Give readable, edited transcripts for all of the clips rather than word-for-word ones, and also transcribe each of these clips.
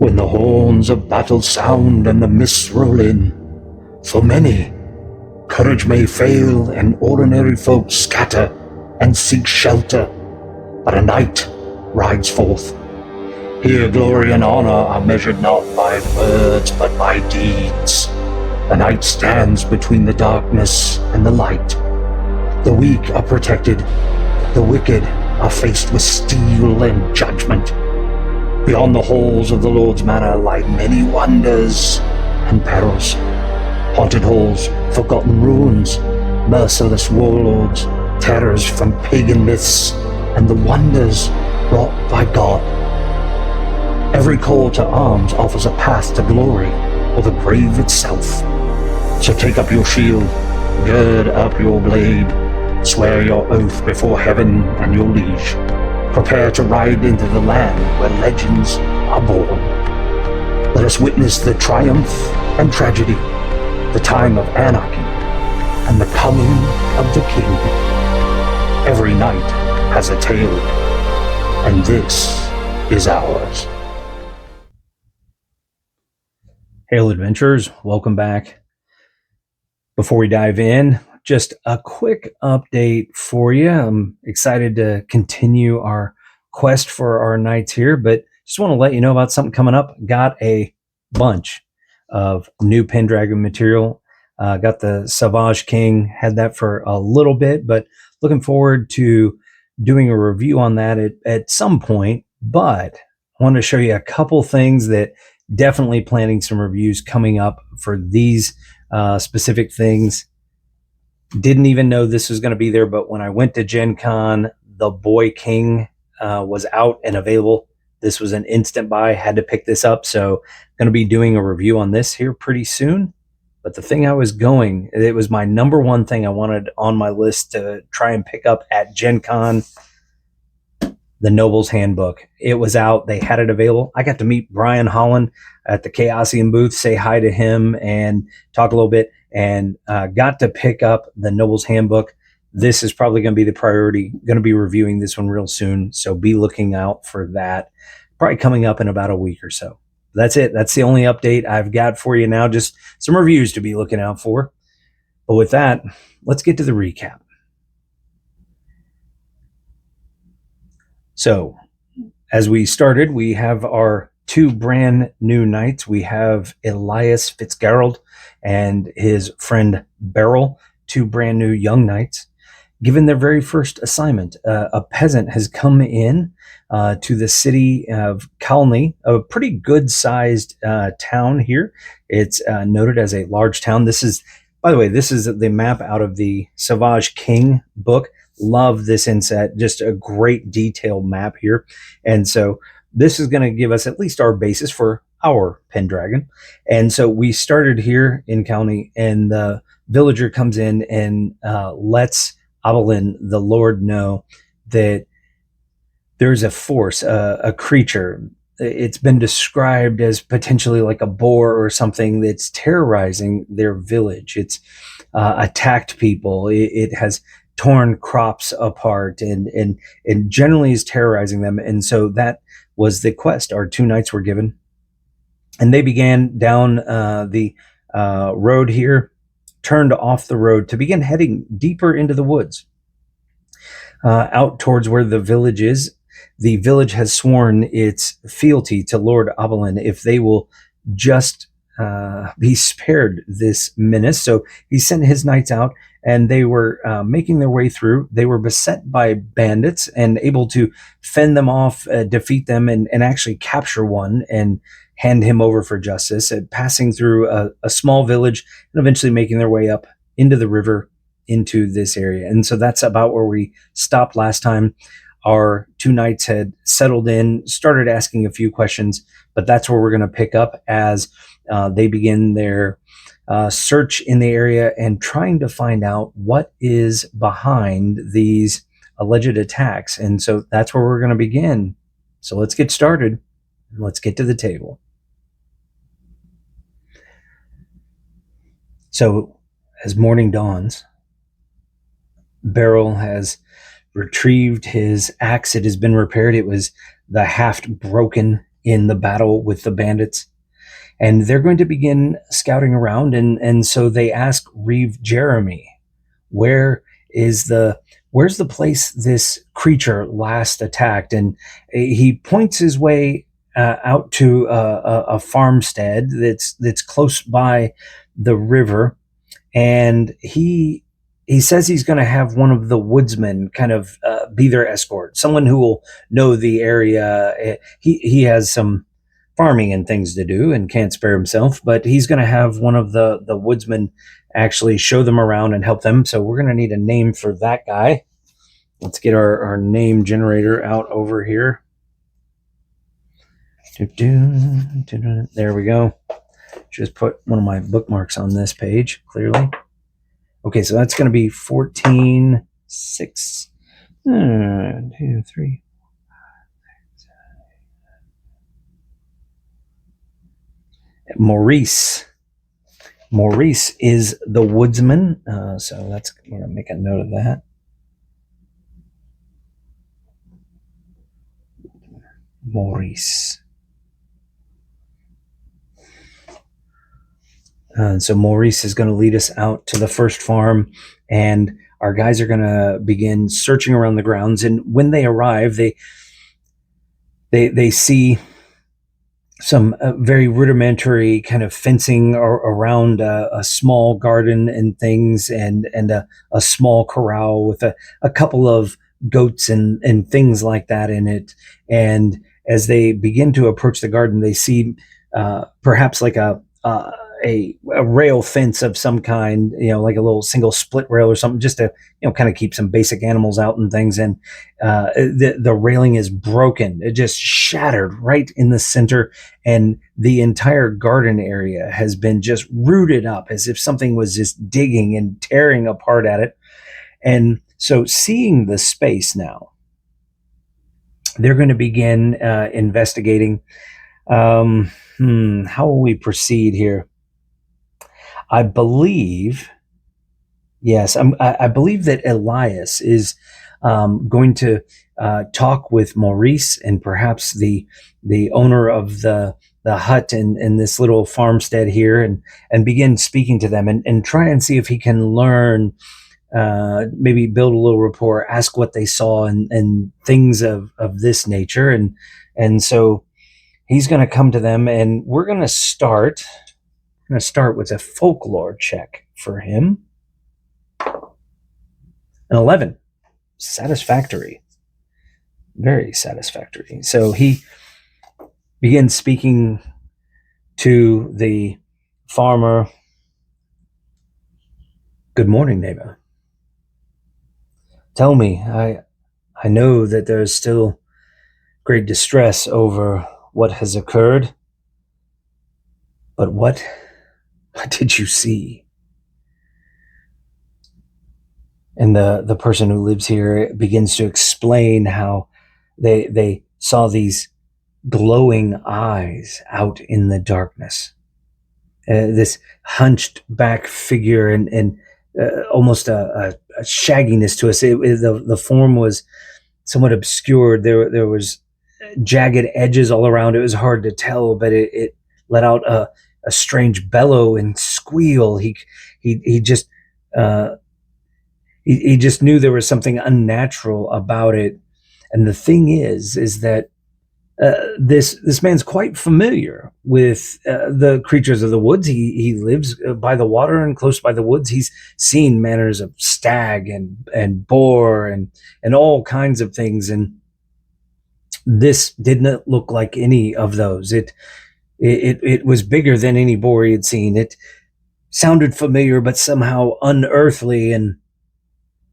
when the horns of battle sound and the mists roll in. For many, courage may fail and ordinary folk scatter and seek shelter, but a knight rides forth. Here glory and honor are measured not by words but by deeds. The knight stands between the darkness and the light. The weak are protected, the wicked are faced with steel and judgment. Beyond the halls of the Lord's Manor lie many wonders and perils. Haunted halls, forgotten ruins, merciless warlords, terrors from pagan myths, and the wonders wrought by God. Every call to arms offers a path to glory, or the grave itself. So take up your shield, gird up your blade, swear your oath before heaven and your liege. Prepare to ride into the land where legends are born. Let us witness the triumph and tragedy, the time of anarchy, and the coming of the king. Every night has a tale, and this is ours. Hail adventurers, welcome back. Before we dive in, just a quick update for you. I'm excited to continue our quest for our knights here, but just want to let you know about something coming up. Got a bunch of new Pendragon material. Got the Savage King, had that for a little bit, but looking forward to doing a review on that at some point. But I want to show you a couple things that definitely planning some reviews coming up for these specific things. Didn't even know this was going to be there, but when I went to Gen Con, the Boy King was out and available. This was an instant buy, had to pick this up, so going to be doing a review on this here pretty soon. But the thing it was my number one thing I wanted on my list to try and pick up at Gen Con, the Noble's Handbook. It was out, they had it available. I got to meet Brian Holland at the Chaosium booth, say hi to him and talk a little bit, and got to pick up the Noble's Handbook. This is probably going to be the priority. Going to be reviewing this one real soon, so be looking out for that. Probably coming up in about a week or so. That's it. That's the only update I've got for you now. Just some reviews to be looking out for. But with that, let's get to the recap. So, as we started, we have our two brand new knights. We have Elias Fitzgerald and his friend Beryl, two brand new young knights. Given their very first assignment, a peasant has come in to the city of Kalny, a pretty good-sized town here. It's noted as a large town. This is, by the way, this is the map out of the Savage King book. Love this inset, just a great detailed map here. And so this is going to give us at least our basis for our Pendragon. And so we started here in Kalny, and the villager comes in and lets Abelin, the Lord, know that there's a force, a creature. It's been described as potentially like a boar or something that's terrorizing their village. It's attacked people. It has torn crops apart and generally is terrorizing them. And so that was the quest our two knights were given. And they began down the road here, turned off the road to begin heading deeper into the woods, out towards where the village is. The village has sworn its fealty to Lord Abelin if they will just be spared this menace. So he sent his knights out, and they were making their way through. They were beset by bandits and able to fend them off, defeat them, and actually capture one and hand him over for justice, passing through a small village and eventually making their way up into the river into this area. And so that's about where we stopped last time. Our two knights had settled in, started asking a few questions, but that's where we're going to pick up as they begin their search in the area and trying to find out what is behind these alleged attacks. And so that's where we're going to begin. So let's get started and let's get to the table. So as morning dawns, Beryl has retrieved his axe. It has been repaired. It was the haft broken in the battle with the bandits, and they're going to begin scouting around. And so they ask Reeve Jeremy, where is where's the place this creature last attacked? And he points his way out to a farmstead that's close by the river, and he says he's going to have one of the woodsmen kind of be their escort, someone who will know the area. He has some farming and things to do and can't spare himself, but he's going to have one of the woodsmen actually show them around and help them. So we're going to need a name for that guy. Let's get our name generator out over here. There we go. Just put one of my bookmarks on this page, clearly. Okay, so that's going to be 14, 6, 1, 2, 3, 4, 5, 6, 7. Maurice. Maurice is the woodsman, so we're going to make a note of that. Maurice. So Maurice is going to lead us out to the first farm, and our guys are going to begin searching around the grounds. And when they arrive, they see some very rudimentary kind of fencing around a small garden and things, and a small corral with a couple of goats and things like that in it. And as they begin to approach the garden, they see perhaps like a rail fence of some kind, like a little single split rail or something, just to kind of keep some basic animals out and things. And the railing is broken; it just shattered right in the center, and the entire garden area has been just rooted up, as if something was just digging and tearing apart at it. And so, seeing the space now, they're going to begin investigating. How will we proceed here? I believe, yes, I believe that Elias is going to talk with Maurice and perhaps the owner of the hut in this little farmstead here, and begin speaking to them and try and see if he can learn, maybe build a little rapport, ask what they saw and things of this nature. And so he's going to come to them, and we're going to start with a folklore check for him. An 11. Satisfactory. Very satisfactory. So he begins speaking to the farmer. Good morning, neighbor. Tell me, I know that there is still great distress over what has occurred, but what did you see? And the person who lives here begins to explain how they saw these glowing eyes out in the darkness. This hunched back figure and almost a shagginess to us. The form was somewhat obscured. There was jagged edges all around. It was hard to tell, but it let out a strange bellow and squeal. He just knew there was something unnatural about it. And the thing is that this man's quite familiar with the creatures of the woods. He lives by the water and close by the woods. He's seen manners of stag and boar and all kinds of things. And this did not look like any of those. It was bigger than any boar he had seen. It sounded familiar, but somehow unearthly. And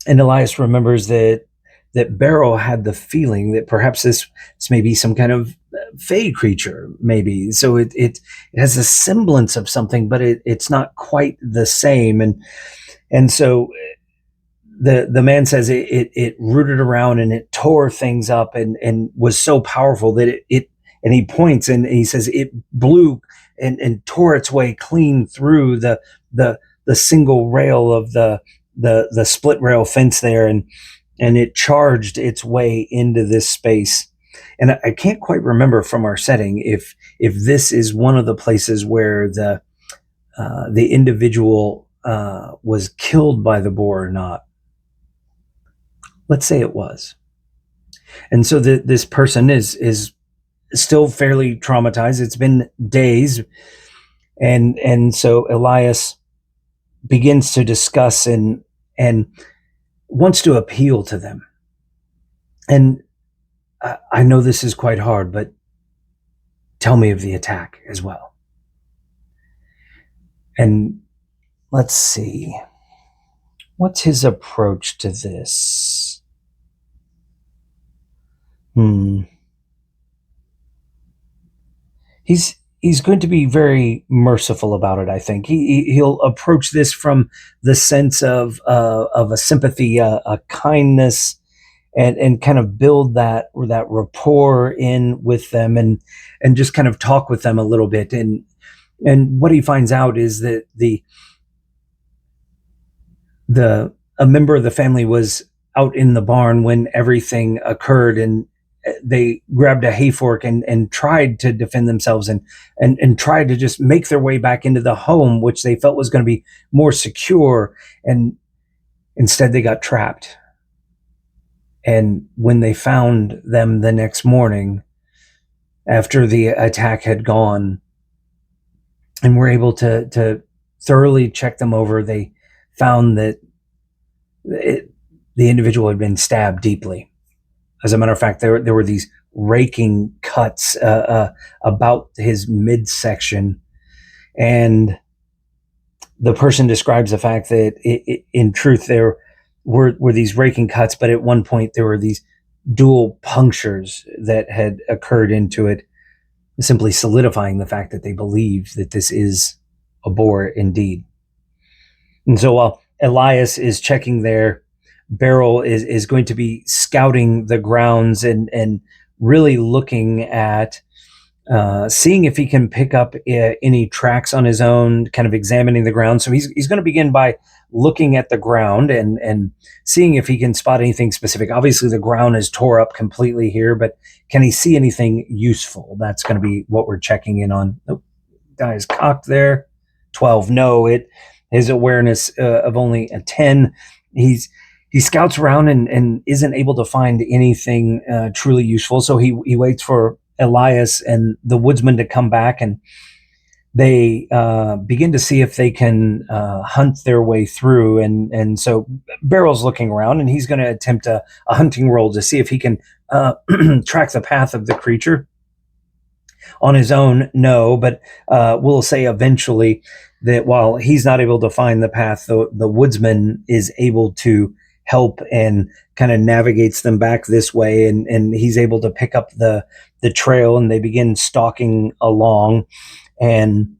Elias remembers that Beryl had the feeling that perhaps this may be some kind of fey creature, maybe. So it has a semblance of something, but it's not quite the same. And so the man says it rooted around and it tore things up and was so powerful that it and he points and he says it blew and tore its way clean through the single rail of the split rail fence there, and it charged its way into this space. And I can't quite remember from our setting if this is one of the places where the individual was killed by the boar or not. Let's say it was. And so this person is still fairly traumatized. It's been days, and so Elias begins to discuss and wants to appeal to them. And I know this is quite hard, but tell me of the attack as well. And let's see, what's his approach to this? He's going to be very merciful about it. I think he'll approach this from the sense of a sympathy, a kindness, and kind of build that rapport in with them, and just kind of talk with them a little bit. And what he finds out is that a member of the family was out in the barn when everything occurred, and they grabbed a hay fork and tried to defend themselves and tried to just make their way back into the home, which they felt was going to be more secure. And instead they got trapped. And when they found them the next morning, after the attack had gone, and were able to thoroughly check them over, they found that the individual had been stabbed deeply. As a matter of fact, there were these raking cuts about his midsection, and the person describes the fact that in truth there were these raking cuts, but at one point there were these dual punctures that had occurred into it, simply solidifying the fact that they believe that this is a boar indeed. And so while Elias is checking there, Beryl is going to be scouting the grounds and really looking at seeing if he can pick up any tracks on his own, kind of examining the ground. So he's going to begin by looking at the ground and seeing if he can spot anything specific. Obviously, the ground is tore up completely here, but can he see anything useful? That's going to be what we're checking in on. Oh, guy is cocked there. 12. No, his awareness of only a 10. He scouts around and isn't able to find anything truly useful. So he waits for Elias and the woodsman to come back, and they begin to see if they can hunt their way through. And so Beryl's looking around, and he's going to attempt a hunting roll to see if he can track the path of the creature. On his own, no, but we'll say eventually that while he's not able to find the path, the woodsman is able to help and kind of navigates them back this way, and he's able to pick up the trail, and they begin stalking along, and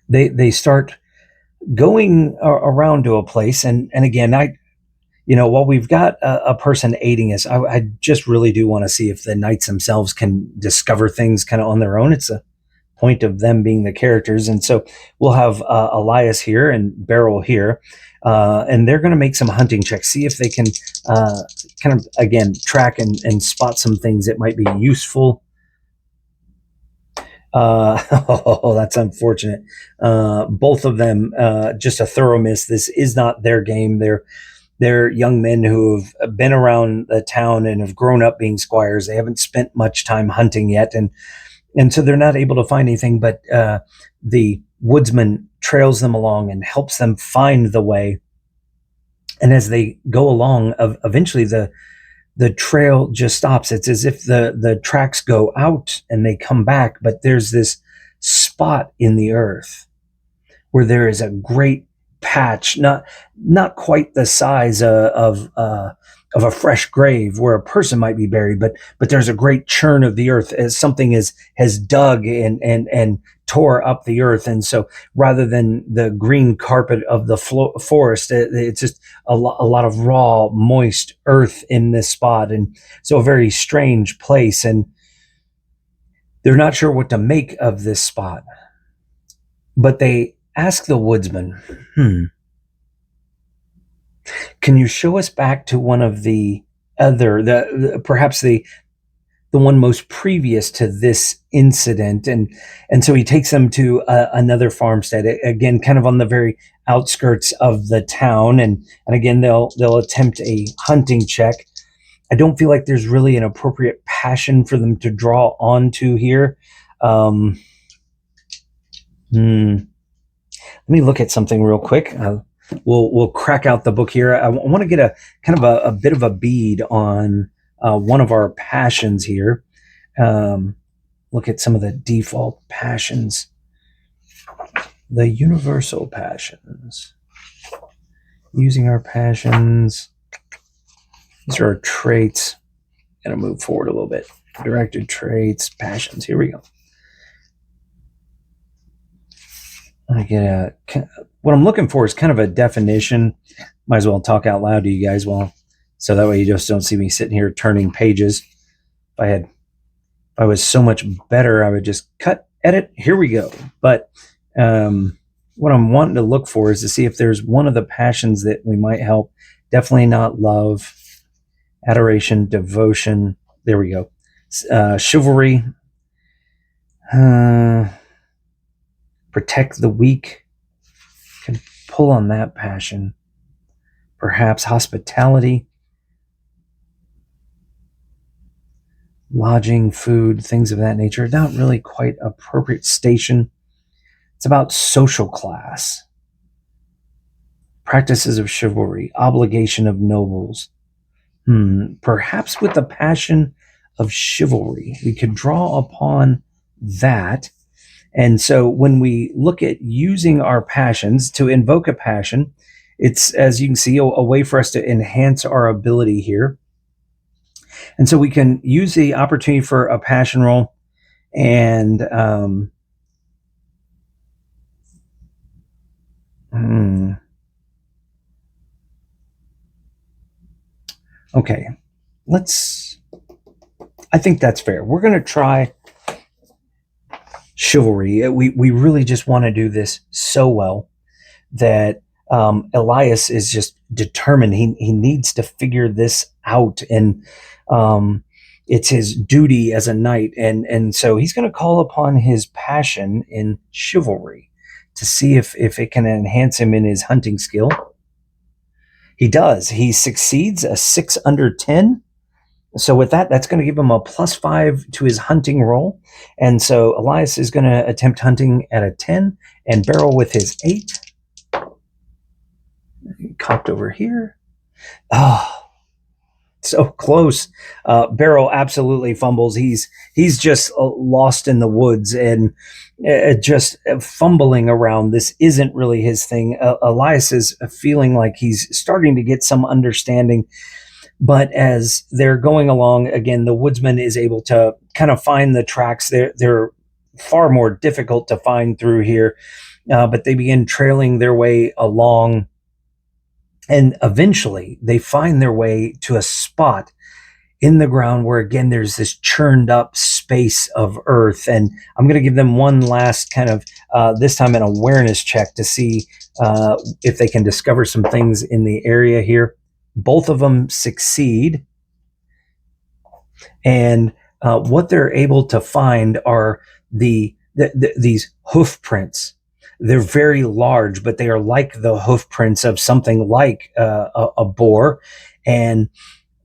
they start going around to a place, and again, while we've got a person aiding us, I just really do want to see if the knights themselves can discover things kind of on their own. It's a point of them being the characters. And so we'll have Elias here and Beryl here, and they're going to make some hunting checks, see if they can kind of, again, track and spot some things that might be useful. Oh, that's unfortunate. Both of them, just a thorough miss. This is not their game. They're young men who have been around the town and have grown up being squires. They haven't spent much time hunting yet, and so they're not able to find anything, but the woodsman trails them along and helps them find the way. And as they go along, eventually the trail just stops. It's as if the tracks go out and they come back, but there's this spot in the earth where there is a great patch, not quite the size of a fresh grave where a person might be buried, but there's a great churn of the earth as something has dug and tore up the earth. And so rather than the green carpet of the forest, it's just a lot of raw, moist earth in this spot. And so a very strange place. And they're not sure what to make of this spot, but they ask the woodsman, can you show us back to one of the other, perhaps the the one most previous to this incident, and so he takes them to another farmstead, again, kind of on the very outskirts of the town, and again they'll attempt a hunting check. I don't feel like there's really an appropriate passion for them to draw onto here. Let me look at something real quick. We'll crack out the book here. I want to get a kind of a bit of a bead on one of our passions here. Look at some of the default passions. The universal passions. Using our passions. These are our traits. Gonna move forward a little bit. Directed traits, passions. Here we go. I get what I'm looking for is kind of a definition. Might as well talk out loud to you guys, so that way you just don't see me sitting here turning pages. If I was so much better, I would just cut, edit. Here we go. But what I'm wanting to look for is to see if there's one of the passions that we might help. Definitely not love, adoration, devotion. There we go. Chivalry. Protect the weak. Can pull on that passion. Perhaps hospitality. Lodging, food, things of that nature. Not really quite appropriate. Station. It's about social class. Practices of chivalry. Obligation of nobles. Perhaps with the passion of chivalry, we could draw upon that. And so when we look at using our passions to invoke a passion, it's, as you can see, a way for us to enhance our ability here. And so we can use the opportunity for a passion roll, and okay, I think that's fair. We're going to try chivalry. We really just want to do this so well that Elias is just determined. He needs to figure this out, and it's his duty as a knight. And so he's going to call upon his passion in chivalry to see if it can enhance him in his hunting skill. He does. He succeeds, a 6 under 10. So with that, that's going to give him a +5 to his hunting roll. And so Elias is going to attempt hunting at a 10, and Beryl with his 8. Cocked over here. So close. Beryl absolutely fumbles. He's just lost in the woods and just fumbling around. This isn't really his thing. Elias is feeling like he's starting to get some understanding. But as they're going along, again, the woodsman is able to kind of find the tracks. They're far more difficult to find through here, but they begin trailing their way along. And eventually they find their way to a spot in the ground where, again, there's this churned up space of earth. And I'm going to give them one last kind of, this time, an awareness check to see if they can discover some things in the area here. Both of them succeed. And what they're able to find are these hoof prints. They're very large, but they are like the hoof prints of something like a boar. And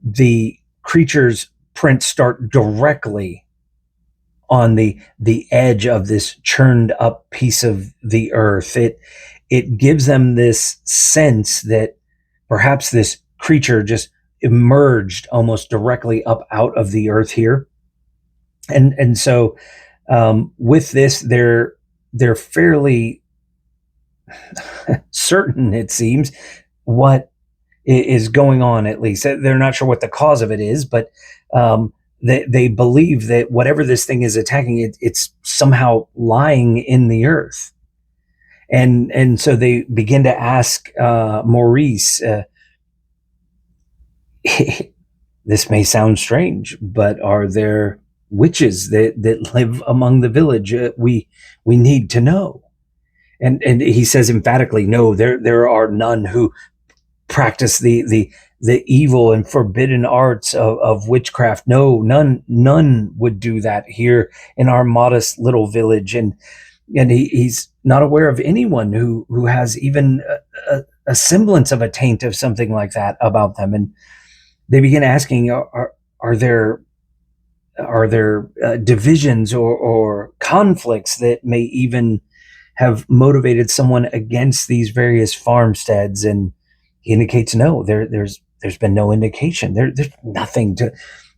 the creature's prints start directly on the edge of this churned up piece of the earth. It gives them this sense that perhaps this creature just emerged almost directly up out of the earth here. And so with this, they're fairly certain, it seems, what is going on. At least they're not sure what the cause of it is, but they believe that whatever this thing is attacking, it's somehow lying in the earth. And so they begin to ask Maurice, this may sound strange, but are there witches that live among the village? We need to know. And he says emphatically, no, there are none who practice the the evil and forbidden arts of witchcraft. No, none would do that here in our modest little village. And he's not aware of anyone who has even a semblance of a taint of something like that about them. And they begin asking, are there divisions or conflicts that may even have motivated someone against these various farmsteads? And he indicates no. There's been no indication. There's nothing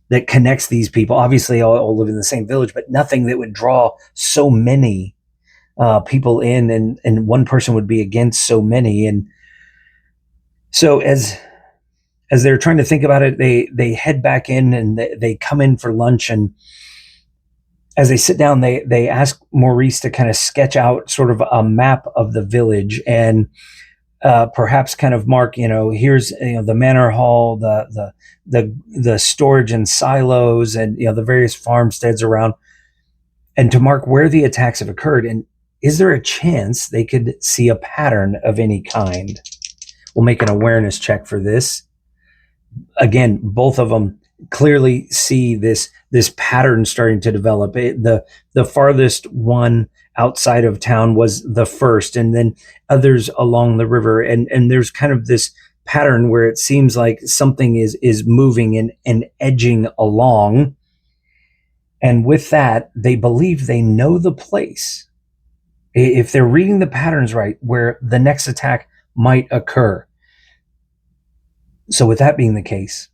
that connects these people. Obviously, all live in the same village, but nothing that would draw so many people in, and one person would be against so many. And so as they're trying to think about it, they head back in, and they come in for lunch. And as they sit down, they ask Maurice to kind of sketch out sort of a map of the village, and perhaps kind of mark, here's the manor hall, the storage and silos, and the various farmsteads around, and to mark where the attacks have occurred. And is there a chance they could see a pattern of any kind? We'll make an awareness check for this. Again, both of them clearly see this pattern starting to develop. The farthest one outside of town was the first, and then others along the river. And there's kind of this pattern where it seems like something is moving and edging along. And with that, they believe they know the place, if they're reading the patterns right, where the next attack might occur. So with that being the case,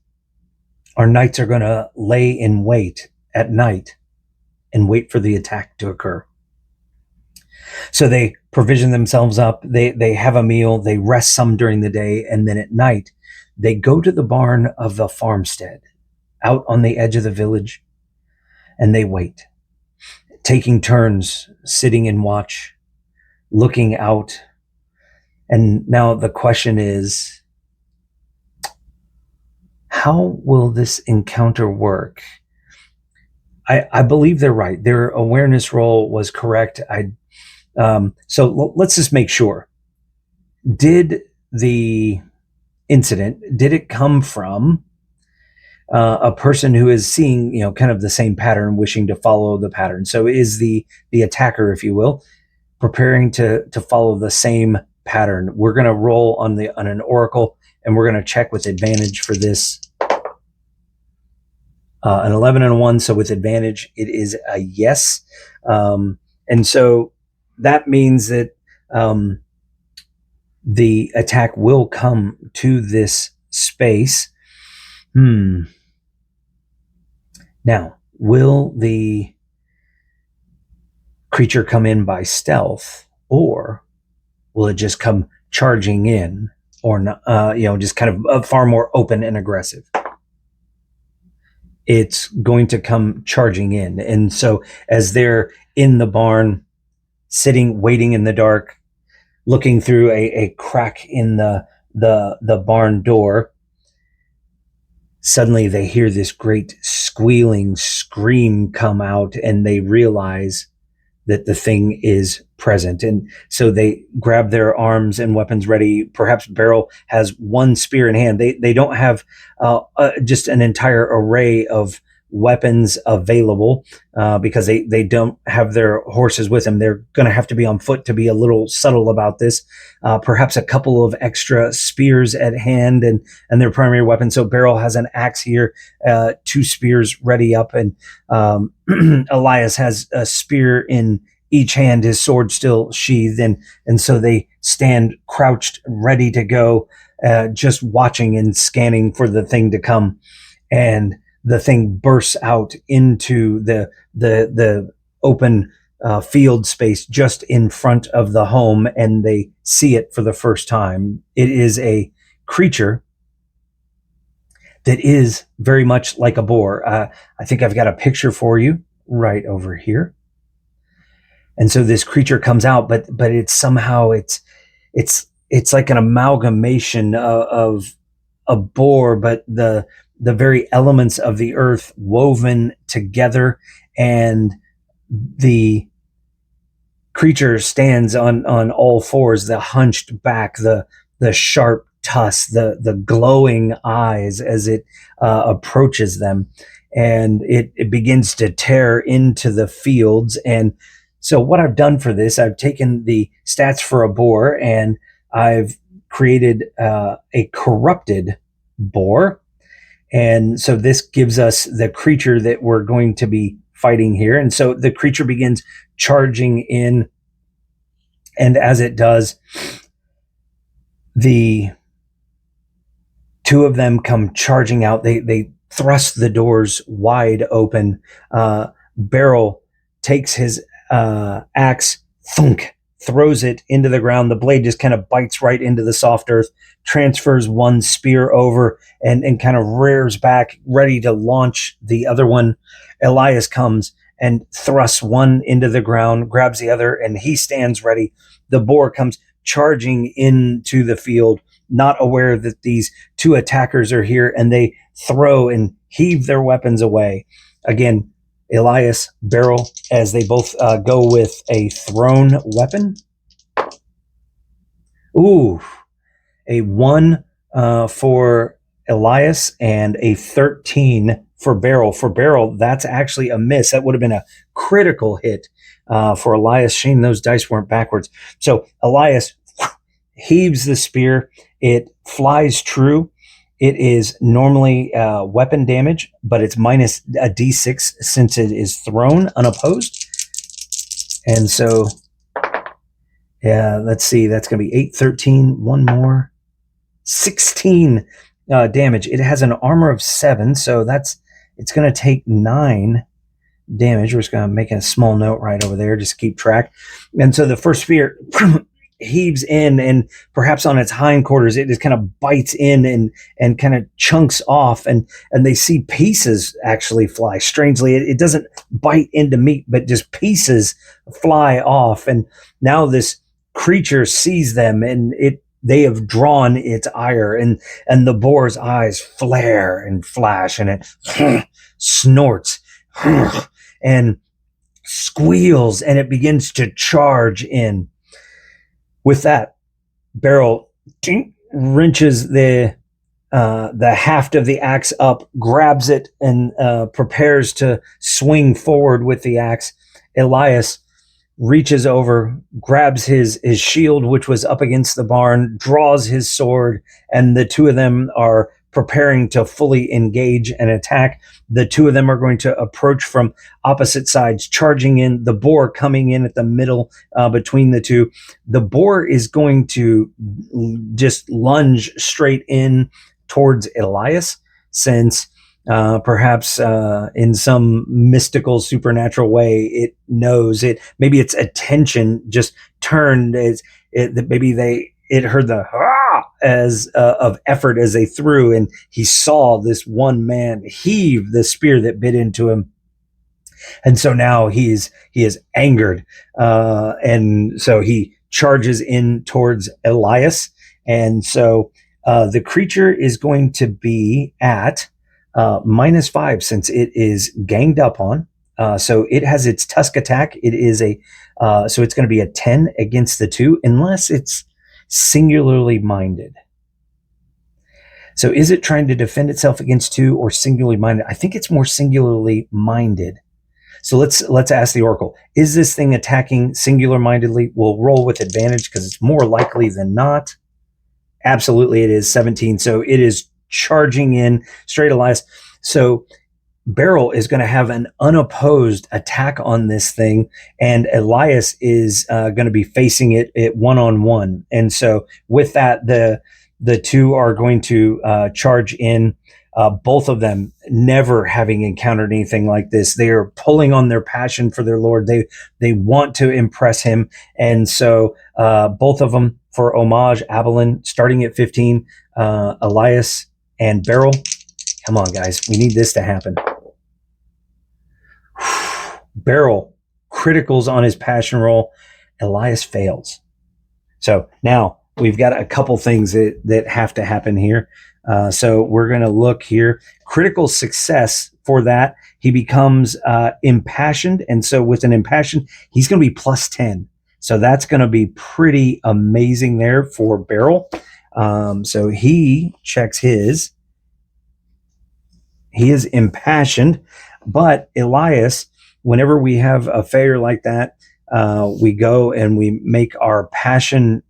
our knights are going to lay in wait at night and wait for the attack to occur. So they provision themselves up, they have a meal, they rest some during the day, and then at night, they go to the barn of the farmstead out on the edge of the village, and they wait, taking turns sitting in watch, looking out. And now the question is, how will this encounter work? I believe they're right. Their awareness roll was correct. So let's just make sure. Did the incident, did it come from a person who is seeing, kind of the same pattern, wishing to follow the pattern? So is the attacker, if you will, preparing to follow the same pattern? We're going to roll on an oracle, and we're going to check with advantage for this. An 11 and a 1, so with advantage, it is a yes. And so that means that the attack will come to this space. Now, will the creature come in by stealth, or will it just come charging in, or not, just kind of far more open and aggressive? It's going to come charging in. And so as they're in the barn, sitting, waiting in the dark, looking through a crack in the barn door, suddenly they hear this great squealing scream come out, and they realize that the thing is present. And so they grab their arms and weapons ready. Perhaps Beryl has one spear in hand. They don't have just an entire array of weapons available because they don't have their horses with them. They're going to have to be on foot to be a little subtle about this. Perhaps a couple of extra spears at hand and their primary weapon. So Beryl has an axe here, 2 spears ready up, and Elias has a spear in each hand, his sword still sheathed, and so they stand crouched, ready to go, just watching and scanning for the thing to come. And the thing bursts out into the open field space just in front of the home, and they see it for the first time. It is a creature that is very much like a boar. I think I've got a picture for you right over here. And so this creature comes out, but it's somehow it's like an amalgamation of a boar, but the very elements of the earth woven together, and the creature stands on all fours, the hunched back, the sharp tusk, the glowing eyes as it approaches them, and it begins to tear into the fields. And so what I've done for this, I've taken the stats for a boar and I've created a corrupted boar. And so this gives us the creature that we're going to be fighting here. And so the creature begins charging in. And as it does, the two of them come charging out. They thrust the doors wide open. Beryl takes his axe, thunk, throws it into the ground. The blade just kind of bites right into the soft earth, transfers one spear over, and kind of rears back, ready to launch the other one. Elias comes and thrusts one into the ground, grabs the other, and he stands ready. The boar comes charging into the field, not aware that these two attackers are here, and they throw and heave their weapons away. Again, Elias, Beryl, as they both go with a thrown weapon. Ooh, a 1 for Elias and a 13 for Beryl. For Beryl, that's actually a miss. That would have been a critical hit for Elias. Shame those dice weren't backwards. So Elias heaves the spear. It flies true. It is normally weapon damage, but it's minus a d6 since it is thrown unopposed. And so, yeah, let's see. That's going to be 8, 13, one more. 16 damage. It has an armor of 7, so it's going to take 9 damage. We're just going to make a small note right over there, just keep track. And so the first spear heaves in, and perhaps on its hindquarters, it just kind of bites in and kind of chunks off, and they see pieces actually fly. Strangely, it doesn't bite into meat, but just pieces fly off. And now this creature sees them, and they have drawn its ire, and the boar's eyes flare and flash, and it snorts and squeals, and it begins to charge in. With that, Beryl wrenches the haft of the axe up, grabs it, and prepares to swing forward with the axe. Elias reaches over, grabs his shield, which was up against the barn, draws his sword, and the two of them are preparing to fully engage and attack. The two of them are going to approach from opposite sides, charging in. The boar coming in at the middle between the two. The boar is going to just lunge straight in towards Elias, since perhaps in some mystical supernatural way it knows it. Maybe its attention just turned as it heard the as of effort as they threw, and he saw this one man heave the spear that bit into him, and so now he is angered, and so he charges in towards Elias. And so the creature is going to be at -5 since it is ganged up on. So it has its tusk attack. It is so it's going to be a 10 against the 2, unless it's singularly minded. So is it trying to defend itself against 2 or singularly minded? I think it's more singularly minded. So let's ask the Oracle. Is this thing attacking singular mindedly? We'll roll with advantage because it's more likely than not. Absolutely, it is 17. So it is charging in straight Elias. So Beryl is going to have an unopposed attack on this thing, and Elias is going to be facing it one-on-one. And so with that, the two are going to charge in, both of them never having encountered anything like this. They are pulling on their passion for their Lord. They want to impress him. And so both of them, for homage, Avalon, starting at 15, Elias and Beryl. Come on, guys. We need this to happen. Beryl criticals on his passion roll. Elias fails. So now we've got a couple things that have to happen here. So we're going to look here. Critical success for that. He becomes impassioned. And so with an impassioned, he's going to be +10. So that's going to be pretty amazing there for Beryl. So he checks his. He is impassioned, but Elias, whenever we have a failure like that, we go and we make our passion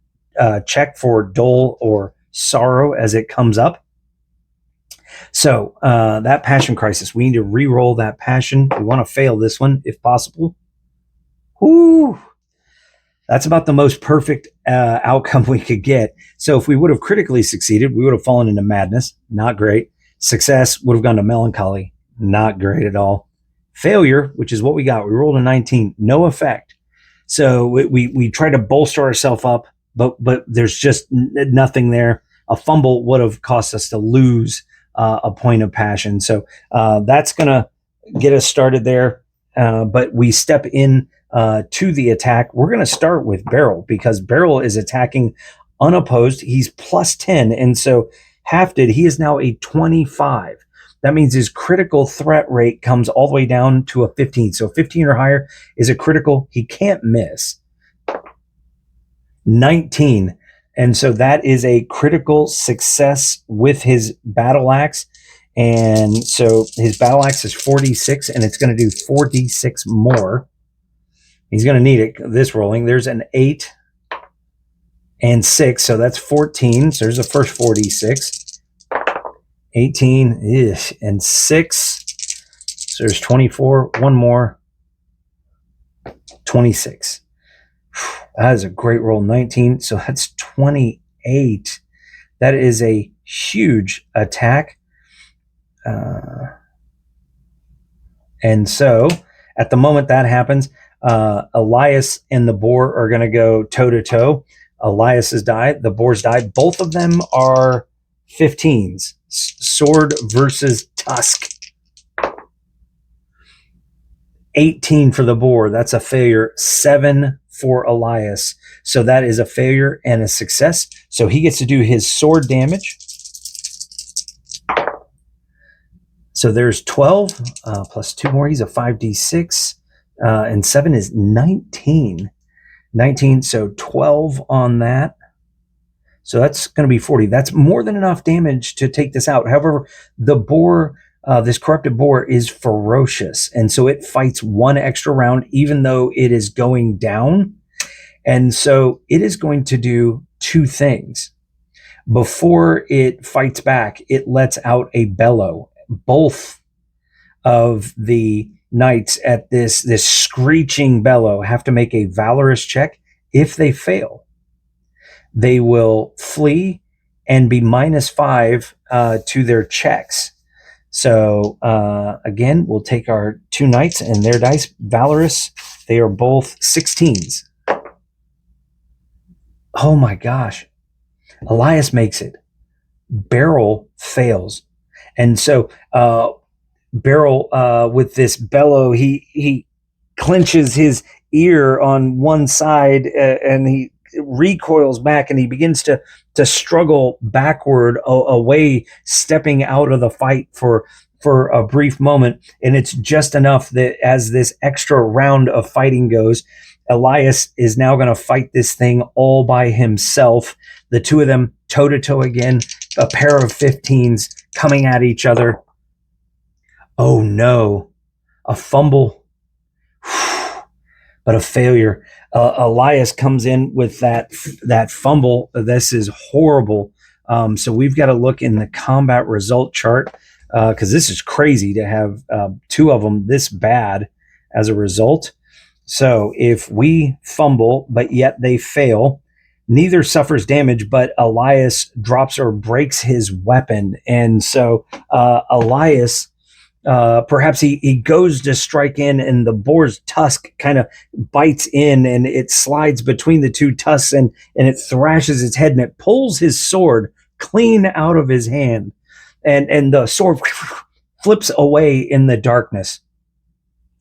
check for dole or sorrow as it comes up. So that passion crisis, we need to re-roll that passion. We want to fail this one if possible. Whoo! That's about the most perfect outcome we could get. So if we would have critically succeeded, we would have fallen into madness. Not great. Success would have gone to melancholy. Not great at all. Failure, which is what we got. We rolled a 19. No effect. So we try to bolster ourselves up, but there's just nothing there. A fumble would have cost us to lose a point of passion. So that's going to get us started there. But we step in to the attack. We're going to start with Beryl because Beryl is attacking unopposed. He's plus 10. And so hafted, he is now a 25. That means his critical threat rate comes all the way down to a 15. So 15 or higher is a critical. He can't miss. 19. And so that is a critical success with his battle axe. And so his battle axe is 46, and it's going to do 4d6 more. He's going to need it this rolling. There's an 8 and 6, so that's 14. So there's the first 4d6. 18 and 6. So there's 24. One more. 26. That is a great roll. 19. So that's 28. That is a huge attack. And so at the moment that happens, Elias and the boar are going to go toe to toe. Elias's die, the boar's die. Both of them are 15s. Sword versus tusk. 18 for the boar. That's a failure. 7 for Elias. So that is a failure and a success. So he gets to do his sword damage. So there's 12 plus 2 more. He's a 5d6. And 7 is 19. 19, so 12 on that. So that's going to be 40. That's more than enough damage to take this out. However, the boar, this corrupted boar, is ferocious. And so it fights one extra round, even though it is going down. And so it is going to do 2 things. Before it fights back, it lets out a bellow. Both of the knights at this screeching bellow have to make a valorous check. If they fail, they will flee and be -5 to their checks. So again, we'll take our 2 knights and their dice. Valorous, they are both 16s. Oh my gosh. Elias makes it. Beryl fails. And so Beryl, with this bellow, he clenches his ear on one side and he recoils back and he begins to struggle backward away, stepping out of the fight for a brief moment. And it's just enough that as this extra round of fighting goes, Elias is now going to fight this thing all by himself. The 2 of them toe to toe again, a pair of 15s coming at each other. Oh no, a fumble, but a failure. Elias comes in with that fumble. This is horrible. So we've got to look in the combat result chart because this is crazy to have 2 of them this bad as a result. So if we fumble, but yet they fail, neither suffers damage, but Elias drops or breaks his weapon. And so Elias, perhaps he goes to strike in and the boar's tusk kind of bites in and it slides between the 2 tusks and it thrashes its head and it pulls his sword clean out of his hand. And the sword flips away in the darkness.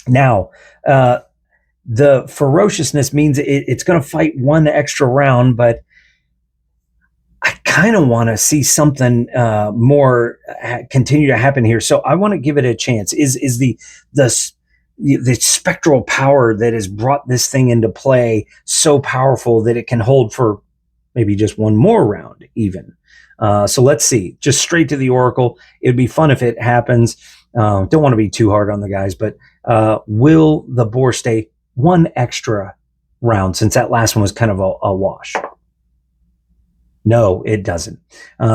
Now, the ferociousness means it's going to fight one extra round, but I kind of want to see something more continue to happen here. So I want to give it a chance. Is the spectral power that has brought this thing into play so powerful that it can hold for maybe just one more round even. So let's see, just straight to the Oracle. It'd be fun if it happens. Don't want to be too hard on the guys, but will the boar stay one extra round, since that last one was kind of a wash? No, it doesn't.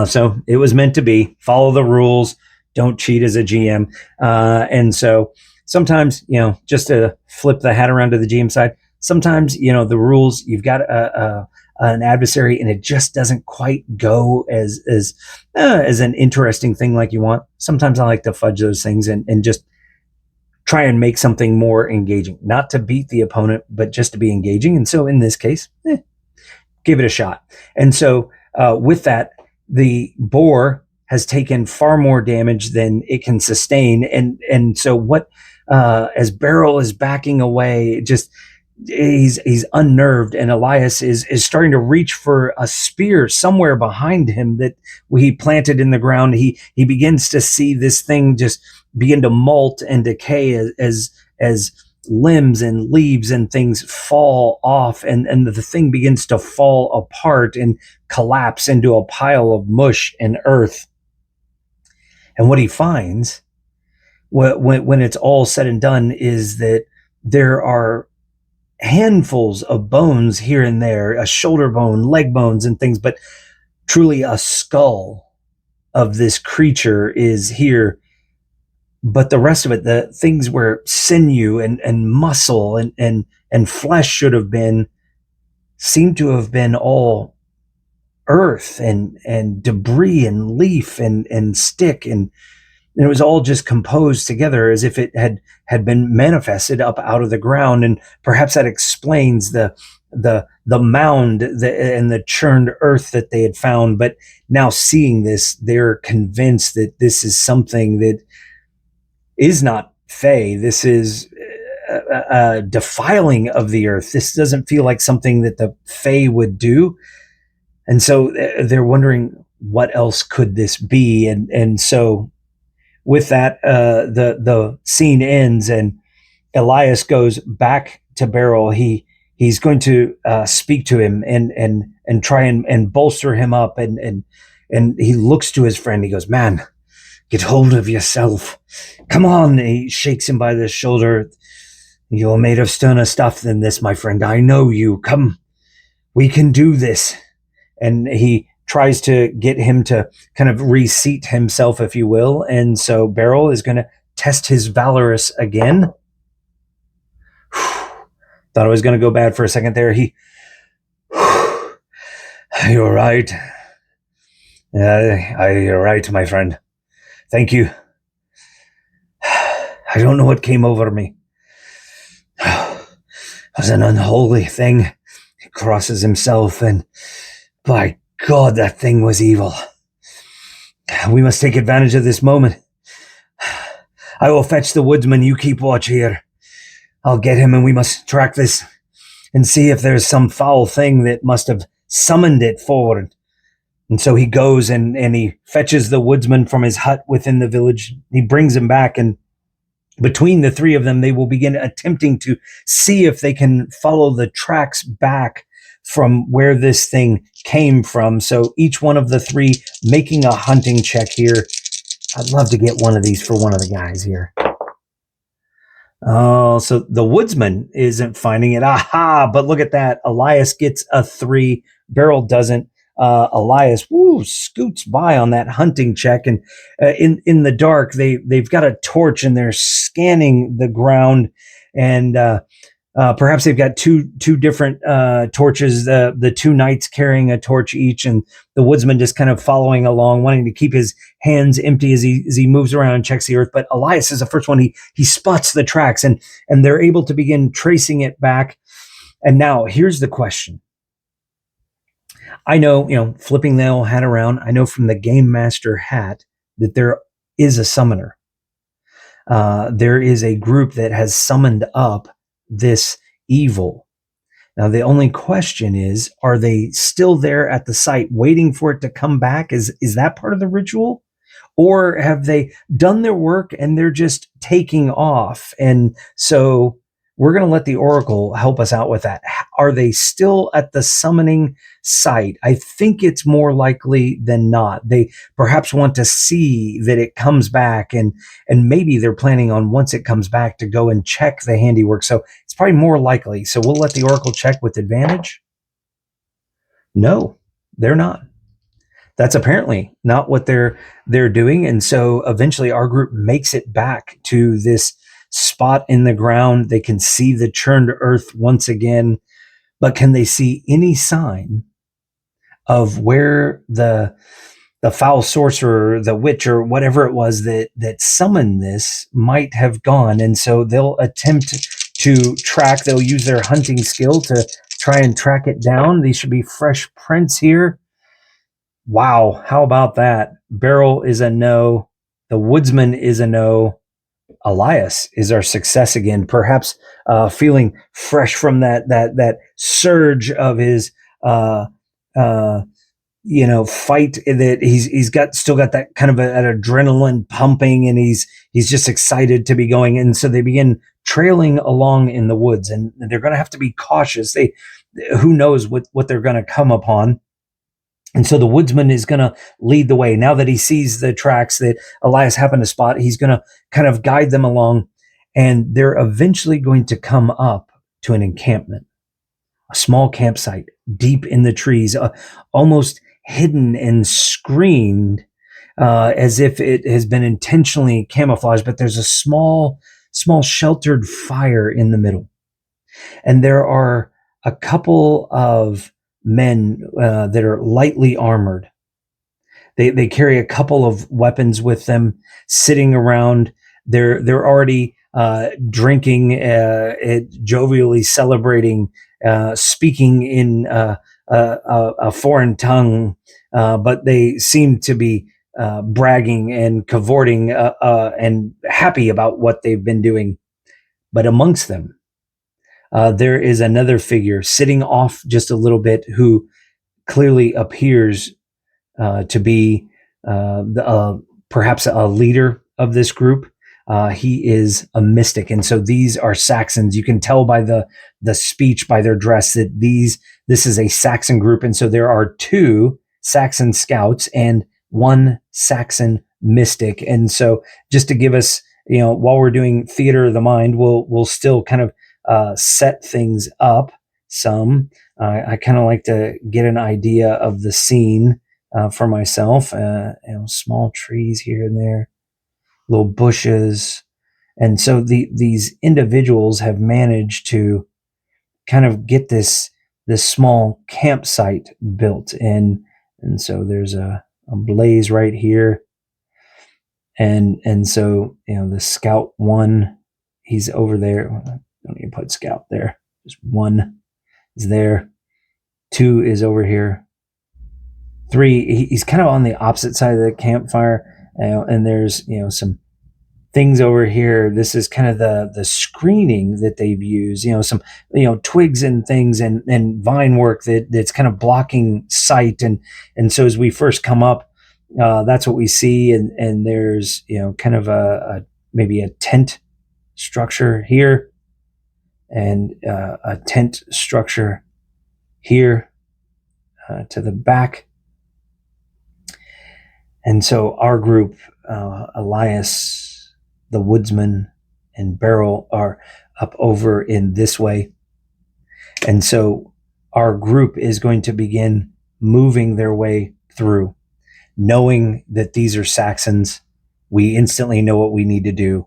So it was meant to be. Follow the rules. Don't cheat as a GM. And so sometimes, just to flip the hat around to the GM side, sometimes, the rules, you've got an adversary and it just doesn't quite go as an interesting thing like you want. Sometimes I like to fudge those things and just try and make something more engaging, not to beat the opponent, but just to be engaging. And so in this case, give it a shot. And so with that, the boar has taken far more damage than it can sustain. And so what, as Beryl is backing away, just he's unnerved, and Elias is starting to reach for a spear somewhere behind him that he planted in the ground. He begins to see this thing just begin to molt and decay as limbs and leaves and things fall off, and the thing begins to fall apart and collapse into a pile of mush and earth. And what he finds when it's all said and done is that there are handfuls of bones here and there, a shoulder bone, leg bones and things, but truly a skull of this creature is here. But the rest of it, the things where sinew and muscle and flesh should have been, seem to have been all earth and debris and leaf and stick, and it was all just composed together as if it had been manifested up out of the ground. And perhaps that explains the mound and the churned earth that they had found. But now seeing this, they're convinced that this is something that is not Fey. This is a defiling of the earth. This doesn't feel like something that the Fey would do. And so they're wondering, what else could this be? And so with that, the scene ends, and Elias goes back to Beryl. He's going to speak to him and try and bolster him up, and he looks to his friend. He goes, "Man, get hold of yourself. Come on." He shakes him by the shoulder. "You're made of sterner stuff than this, my friend. I know you. Come, we can do this." And he tries to get him to kind of reseat himself, if you will. And so Beryl is going to test his valorous again. Thought it was going to go bad for a second there. You're right. You're right, my friend. Thank you. I don't know what came over me. It was an unholy thing. He crosses himself, and by God, that thing was evil. We must take advantage of this moment. I will fetch the woodsman. You keep watch here. I'll get him, and we must track this and see if there's some foul thing that must have summoned it forward. And so he goes and he fetches the woodsman from his hut within the village. He brings him back, and between the three of them, they will begin attempting to see if they can follow the tracks back from where this thing came from. So each one of the three making a hunting check here. I'd love to get one of these for one of the guys here. Oh, so the woodsman isn't finding it. Aha! But look at that. Elias gets a 3. Beryl doesn't. Elias scoots by on that hunting check, and in the dark they've got a torch and they're scanning the ground, and perhaps they've got two different torches, the two knights carrying a torch each, and the woodsman just kind of following along, wanting to keep his hands empty as he moves around and checks the earth. But Elias is the first one. He spots the tracks, and they're able to begin tracing it back. And now here's the question. I know, flipping the old hat around, I know from the Game Master hat that there is a summoner. There is a group that has summoned up this evil. Now, the only question is, are they still there at the site waiting for it to come back? Is that part of the ritual? Or have they done their work and they're just taking off? And so we're going to let the Oracle help us out with that. Are they still at the summoning site? I think it's more likely than not. They perhaps want to see that it comes back, and maybe they're planning on, once it comes back, to go and check the handiwork. So it's probably more likely. So we'll let the Oracle check with advantage. No, they're not. That's apparently not what they're doing. And so eventually our group makes it back to this spot in the ground. They can see the churned earth once again, but can they see any sign of where the foul sorcerer, the witch, or whatever it was that summoned this might have gone? And so they'll attempt to track. They'll use their hunting skill to try and track it down. These should be fresh prints here. Wow, how about that? Beryl is a no. The woodsman is a no. Elias is our success again, perhaps feeling fresh from that surge of his fight, that he's still got that kind of an adrenaline pumping, and he's just excited to be going. And so they begin trailing along in the woods, and they're going to have to be cautious. Who knows what they're going to come upon. And so the woodsman is going to lead the way. Now that he sees the tracks that Elias happened to spot, he's going to kind of guide them along. And they're eventually going to come up to an encampment, a small campsite deep in the trees, almost hidden and screened, as if it has been intentionally camouflaged. But there's a small sheltered fire in the middle. And there are a couple of men that are lightly armored. They carry a couple of weapons with them, sitting around. They're already drinking, jovially celebrating, speaking in a foreign tongue, but they seem to be bragging and cavorting and happy about what they've been doing. But amongst them, there is another figure sitting off just a little bit, who clearly appears to be perhaps a leader of this group. He is a mystic. And so these are Saxons. You can tell by the speech, by their dress, that this is a Saxon group. And so there are 2 Saxon scouts and 1 Saxon mystic. And so just to give us, while we're doing theater of the mind, we'll still kind of set things up some. I kind of like to get an idea of the scene for myself. Small trees here and there, little bushes. And so these individuals have managed to kind of get this small campsite built. And so there's a blaze right here. And so, the scout 1, he's over there. Don't need to put scout there. Just 1 is there. 2 is over here. 3, he's kind of on the opposite side of the campfire. And there's, some things over here. This is kind of the screening that they've used, some, twigs and things and vine work that's kind of blocking sight. And so as we first come up, that's what we see. And there's, kind of maybe a tent structure here, and a tent structure here to the back. And so our group, Elias, the woodsman, and Beryl are up over in this way. And so our group is going to begin moving their way through. Knowing that these are Saxons, we instantly know what we need to do.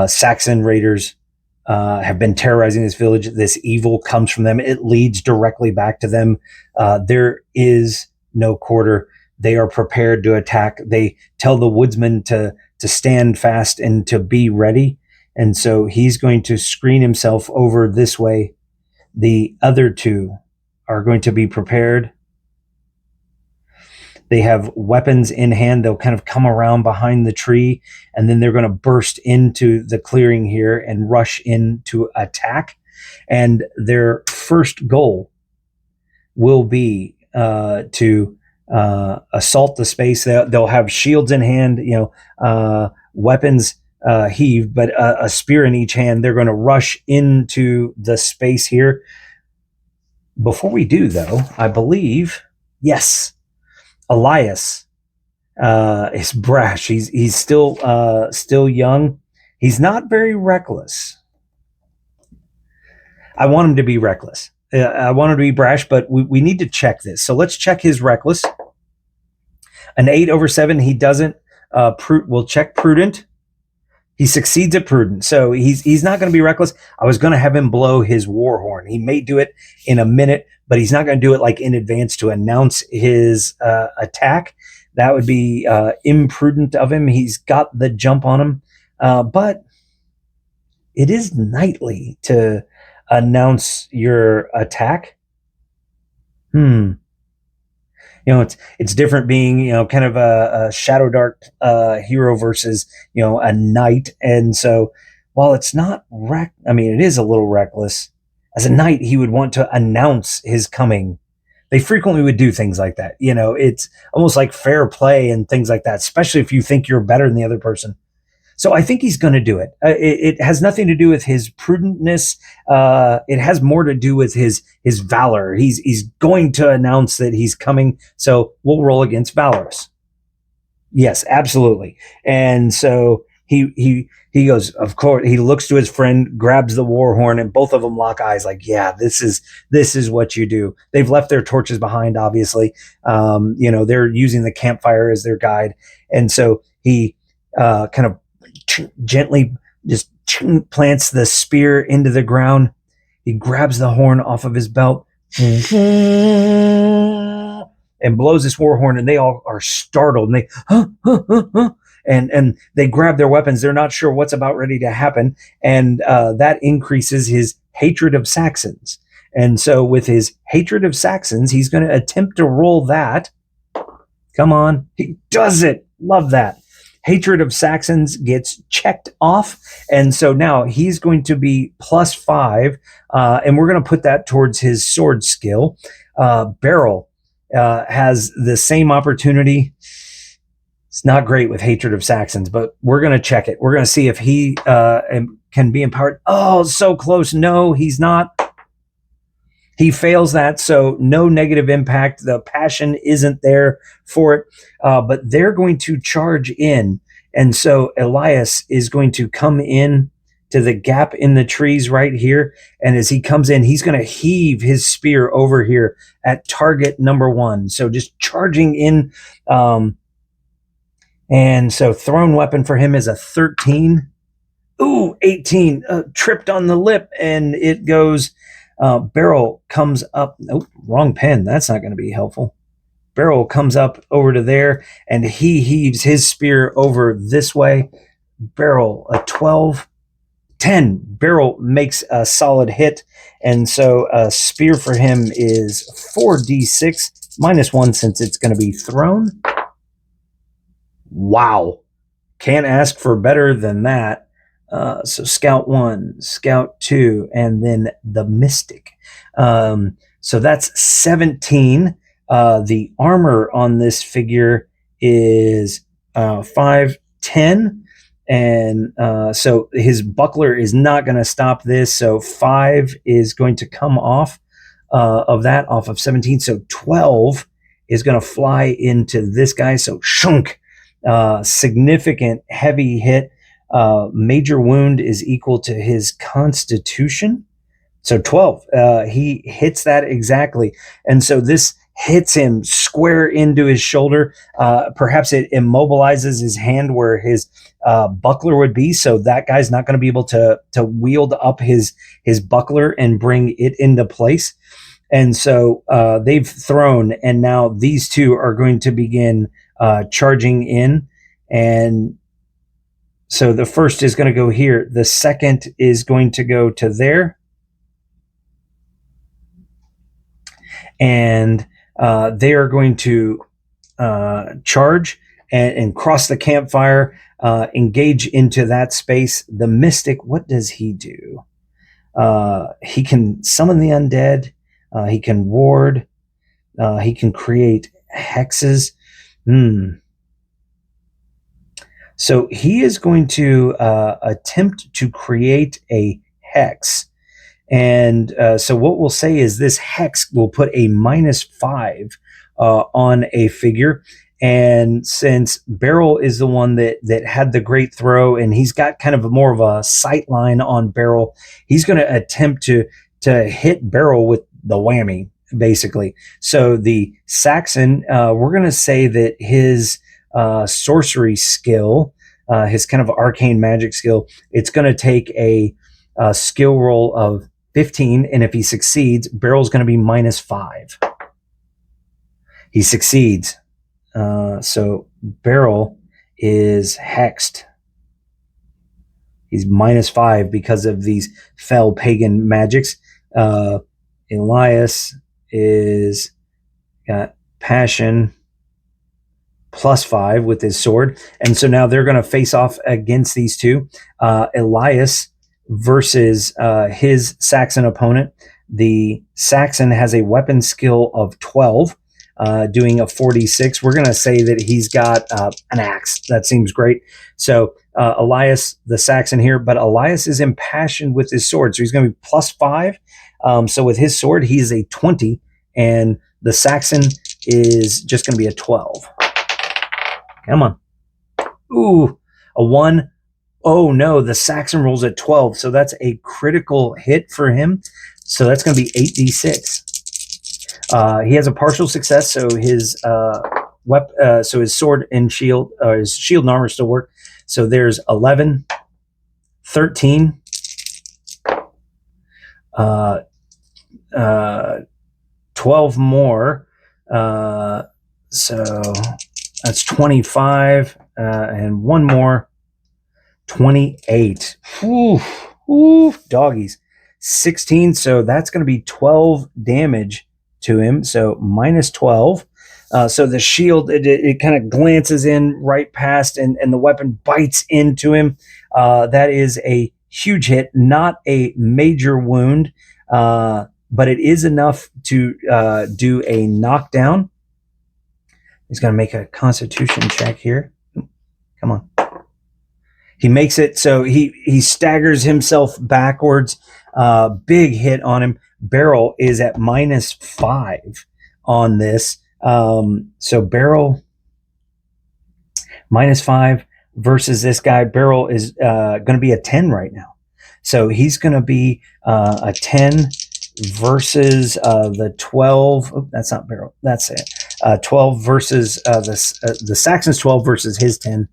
Saxon raiders have been terrorizing this village. This evil comes from them. It leads directly back to them. There is no quarter. They are prepared to attack. They tell the woodsman to stand fast and to be ready. And so he's going to screen himself over this way. The other 2 are going to be prepared. They have weapons in hand. They'll kind of come around behind the tree, and then they're going to burst into the clearing here and rush in to attack. And their first goal will be to assault the space. They'll have shields in hand, weapons heave, but a spear in each hand. They're going to rush into the space here. Before we do, though, I believe, yes, Elias is brash. He's still young. He's not very reckless. I want him to be reckless. I want him to be brash, but we need to check this. So let's check his reckless. An 8 over 7. He doesn't. We'll check prudent. He succeeds at prudent, so he's not going to be reckless. I was going to have him blow his war horn. He may do it in a minute, but he's not going to do it like in advance to announce his attack. That would be imprudent of him. He's got the jump on him, but it is knightly to announce your attack. It's different being, kind of a Shadowdark hero versus, a knight. And so while it's not it is a little reckless. As a knight, he would want to announce his coming. They frequently would do things like that. It's almost like fair play and things like that, especially if you think you're better than the other person. So I think he's going to do it. It has nothing to do with his prudentness. It has more to do with his valor. He's going to announce that he's coming. So we'll roll against valorous. Yes, absolutely. And so he goes, of course, he looks to his friend, grabs the war horn, and both of them lock eyes like, yeah, this is what you do. They've left their torches behind, obviously. They're using the campfire as their guide. And so he kind of gently just plants the spear into the ground. He grabs the horn off of his belt and blows this war horn, and they all are startled, and they and they grab their weapons. They're not sure what's about ready to happen, and that increases his hatred of Saxons. And so with his hatred of Saxons, he's going to attempt to roll that. Come on, he does it. Love that. Hatred of Saxons gets checked off, and so now he's going to be +5, and we're going to put that towards his sword skill. Beryl has the same opportunity. It's not great with hatred of Saxons, but we're going to check it. We're going to see if he can be empowered. Oh, so close. No, he's not. He fails that, so no negative impact. The passion isn't there for it, but they're going to charge in. And so Elias is going to come in to the gap in the trees right here. And as he comes in, he's going to heave his spear over here at target number 1. So just charging in. And so thrown weapon for him is a 13. Ooh, 18. Tripped on the lip, and it goes... Beryl comes up. Nope, wrong pen. That's not going to be helpful. Beryl comes up over to there, and he heaves his spear over this way. Beryl, a 12. 10. Beryl makes a solid hit, and so a spear for him is 4d6 -1 since it's going to be thrown. Wow. Can't ask for better than that. So Scout 1, Scout 2, and then the Mystic. So that's 17. The armor on this figure is 5, 10. And so his buckler is not going to stop this. So 5 is going to come off of that, off of 17. So 12 is going to fly into this guy. So shunk, significant heavy hit. Major wound is equal to his constitution. So 12, he hits that exactly. And so this hits him square into his shoulder. Perhaps it immobilizes his hand where his buckler would be. So that guy's not going to be able to wield up his buckler and bring it into place. And so they've thrown, and now these two are going to begin charging in. And so the first is going to go here. The second is going to go to there. And they are going to charge and cross the campfire, engage into that space. The Mystic, what does he do? He can summon the undead. He can ward. He can create hexes. So he is going to attempt to create a hex. And so what we'll say is this hex will put a -5 on a figure. And since Beryl is the one that had the great throw, and he's got kind of more of a sight line on Beryl, he's going to attempt to hit Beryl with the whammy, basically. So the Saxon, we're going to say that his sorcery skill, his kind of arcane magic skill, it's going to take a skill roll of 15, and if he succeeds, Beryl's going to be -5. He succeeds. So Beryl is hexed. He's -5 because of these fell pagan magics. Elias is got passion +5 with his sword. And so now they're going to face off against these two. Elias versus his Saxon opponent. The Saxon has a weapon skill of 12, doing a 46. We're going to say that he's got an axe. That seems great. So Elias, the Saxon here, but Elias is impassioned with his sword. So he's going to be +5. So with his sword, he is a 20, and the Saxon is just going to be a 12. Come on. Ooh, a 1. Oh no, the Saxon rolls at 12, so that's a critical hit for him. So that's going to be 8d6. He has a partial success, so his so his sword and shield, his shield and armor still work. So there's 11, 13, 12 more. So that's 25, and one more. 28. Ooh, doggies. 16. So that's going to be 12 damage to him. So -12. So the shield, it kind of glances in right past, and the weapon bites into him. That is a huge hit, not a major wound, but it is enough to do a knockdown. He's going to make a constitution check here. Come on. He makes it, so he staggers himself backwards. Big hit on him. Beryl is at -5 on this. So Beryl -5 versus this guy. Beryl is going to be a 10 right now. So he's going to be a 10 versus the 12. Oh, that's not Beryl. That's it. 12 versus the Saxon's 12 versus his 10.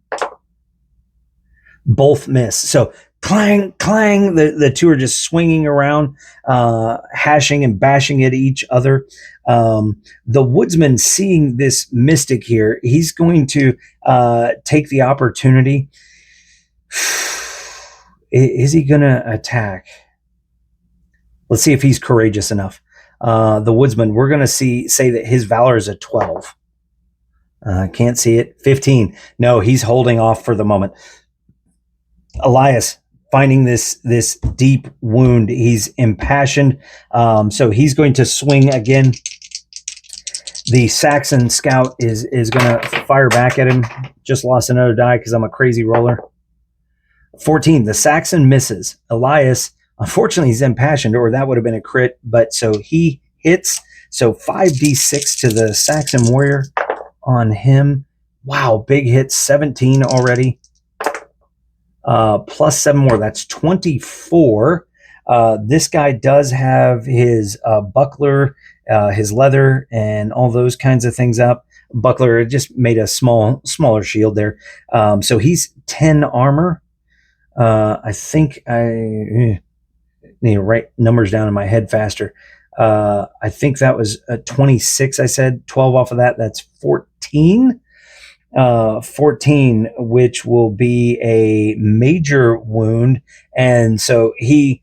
Both miss. So clang, clang. The two are just swinging around, hashing and bashing at each other. The woodsman, seeing this mystic here, he's going to take the opportunity. Is he going to attack? Let's see if he's courageous enough. The woodsman, we're going to say that his valor is a 12. Can't see it. 15. No, he's holding off for the moment. Elias, finding this deep wound, he's impassioned, so he's going to swing again. The Saxon scout is going to fire back at him. Just lost another die because I'm a crazy roller. 14. The Saxon misses. Elias, unfortunately, he's impassioned, or that would have been a crit, but so he hits. So 5d6 to the Saxon warrior on him. Wow, big hit. 17 already. Plus 7 more. That's 24. This guy does have his buckler, his leather, and all those kinds of things up. Buckler just made a smaller shield there. So he's 10 armor. I think I need to write numbers down in my head faster. I think that was 26. I said 12 off of that. That's 14. 14, which will be a major wound, and so he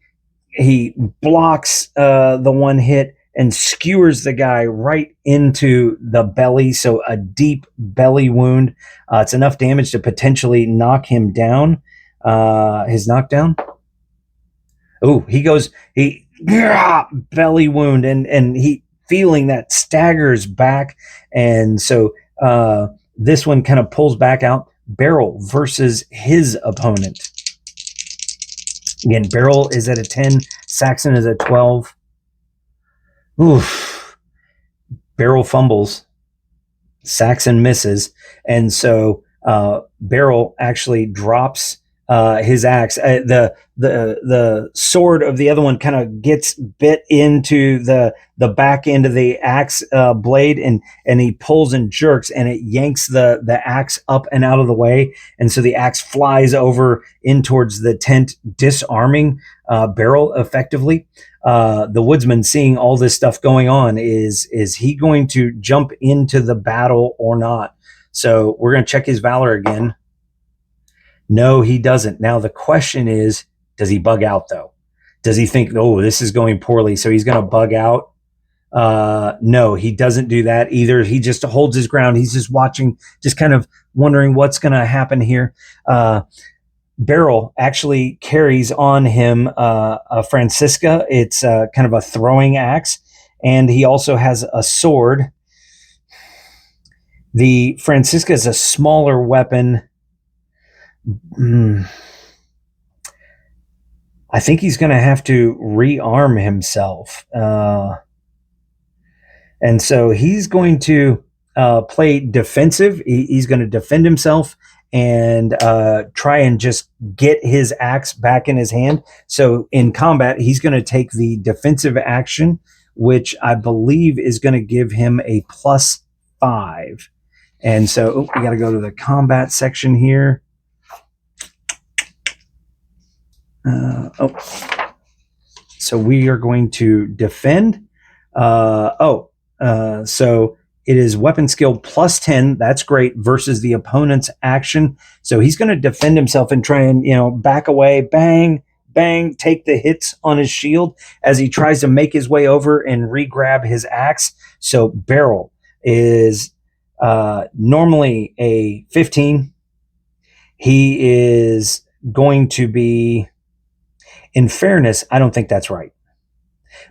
blocks the one hit and skewers the guy right into the belly. So a deep belly wound. It's enough damage to potentially knock him down. His knockdown. Oh, he belly wound, and he feeling that staggers back, and so this one kind of pulls back out. Beryl versus his opponent. Again, Beryl is at a 10, Saxon is at 12. Oof. Beryl fumbles, Saxon misses, and so Beryl actually drops his axe. The sword of the other one kind of gets bit into the back end of the axe blade, and he pulls and jerks, and it yanks the axe up and out of the way, and so the axe flies over in towards the tent, disarming Beryl effectively. The woodsman, seeing all this stuff going on, is he going to jump into the battle or not? So we're going to check his valor again. No, he doesn't. Now the question is, does he bug out though? Does he think, oh, this is going poorly, so he's going to bug out? No, he doesn't do that either. He just holds his ground. He's just watching, just kind of wondering what's going to happen here. Beryl actually carries on him a Francisca. It's kind of a throwing axe, and he also has a sword. The Francisca is a smaller weapon. I think he's going to have to rearm himself. And so he's going to play defensive. He's going to defend himself and try and just get his axe back in his hand. So in combat, he's going to take the defensive action, which I believe is going to give him a +5. And so we got to go to the combat section here. So we are going to defend. So it is weapon skill +10. That's great, versus the opponent's action. So he's going to defend himself and try and, back away, bang, bang, take the hits on his shield as he tries to make his way over and re-grab his axe. So Beryl is normally a 15. He is going to be, in fairness, I don't think that's right,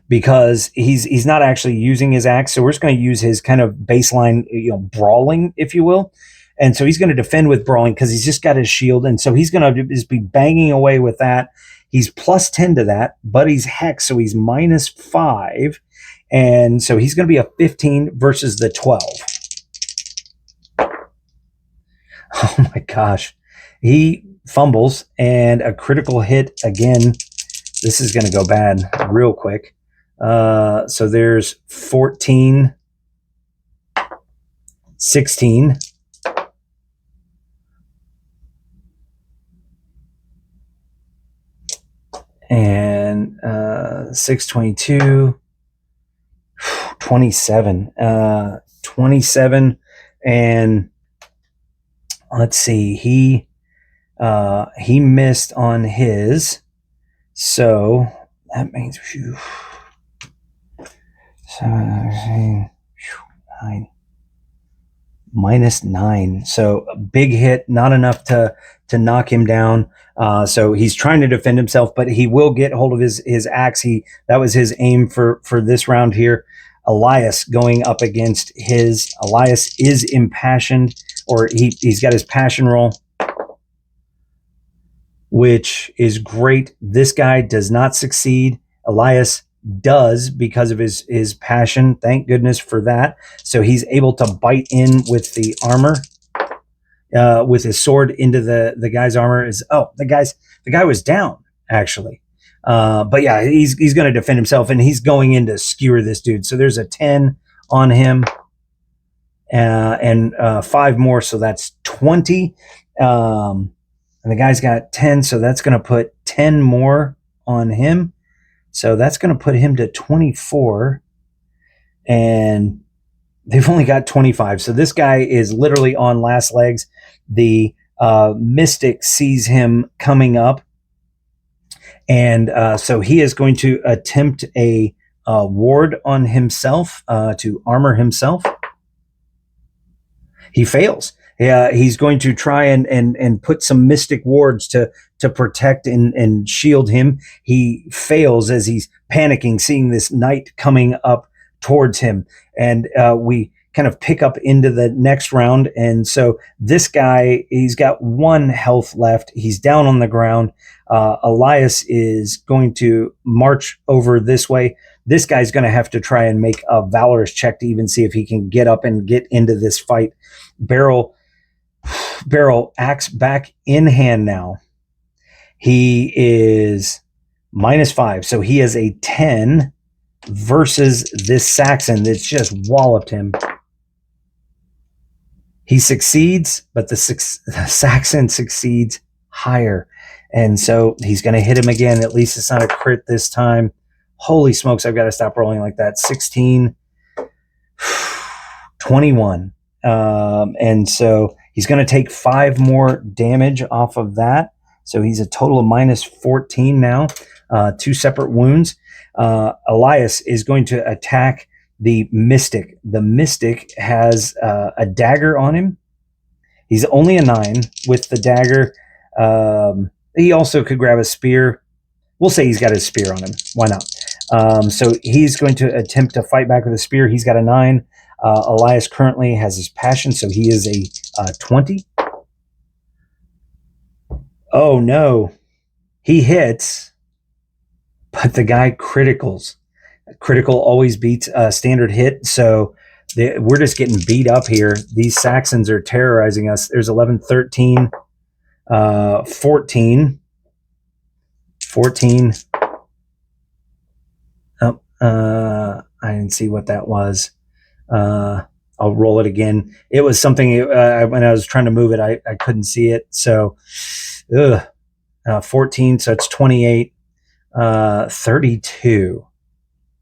because he's not actually using his axe. So we're just going to use his kind of baseline, brawling, if you will. And so he's going to defend with brawling because he's just got his shield. And so he's going to just be banging away with that. He's +10 to that, but he's hex, so he's -5. And so he's going to be a 15 versus the 12. Oh my gosh. He fumbles, and a critical hit again. This is going to go bad real quick. So there's 14, 16, and 622, 27, 27, and let's see, he missed on his, so that means -9, -9. So a big hit, not enough to knock him down. So he's trying to defend himself, but he will get hold of his axe. That was his aim for this round here. Elias going up against his. Elias is impassioned, or he's got his passion roll, which is great. This guy does not succeed. Elias does, because of his passion. Thank goodness for that. So he's able to bite in with the armor, with his sword into the guy's armor. The guy was down, actually. But yeah, he's going to defend himself, and he's going in to skewer this dude. So there's a 10 on him, and 5 more, so that's 20. And the guy's got 10, so that's going to put 10 more on him. So that's going to put him to 24, and they've only got 25. So this guy is literally on last legs. The Mystic sees him coming up, and so he is going to attempt a ward on himself to armor himself. He fails. He's going to try and put some mystic wards to protect and shield him. He fails as he's panicking, seeing this knight coming up towards him. And kind of pick up into the next round. And so this guy, he's got 1 health left. He's down on the ground. Elias is going to march over this way. This guy's going to have to try and make a valorous check to even see if he can get up and get into this fight. Beryl, axe back in hand now. He is -5, so he has a 10 versus this Saxon that's just walloped him. He succeeds, but the Saxon succeeds higher. And so he's going to hit him again. At least it's not a crit this time. Holy smokes, I've got to stop rolling like that. 16, 21. And so he's going to take 5 more damage off of that. So he's a total of -14 now. 2 separate wounds. Elias is going to attack the Mystic. The Mystic has a dagger on him. He's only a 9 with the dagger. He also could grab a spear. We'll say he's got his spear on him. Why not? So he's going to attempt to fight back with a spear. He's got a 9. Elias currently has his passion, so he is a 20. Oh, no. He hits, but the guy criticals. Critical always beats a standard hit, so we're just getting beat up here. These Saxons are terrorizing us. There's 11, 13, 14. 14. Oh, I didn't see what that was. I'll roll it again. It was something when I was trying to move it, I couldn't see it. So 14, so it's 28, 32.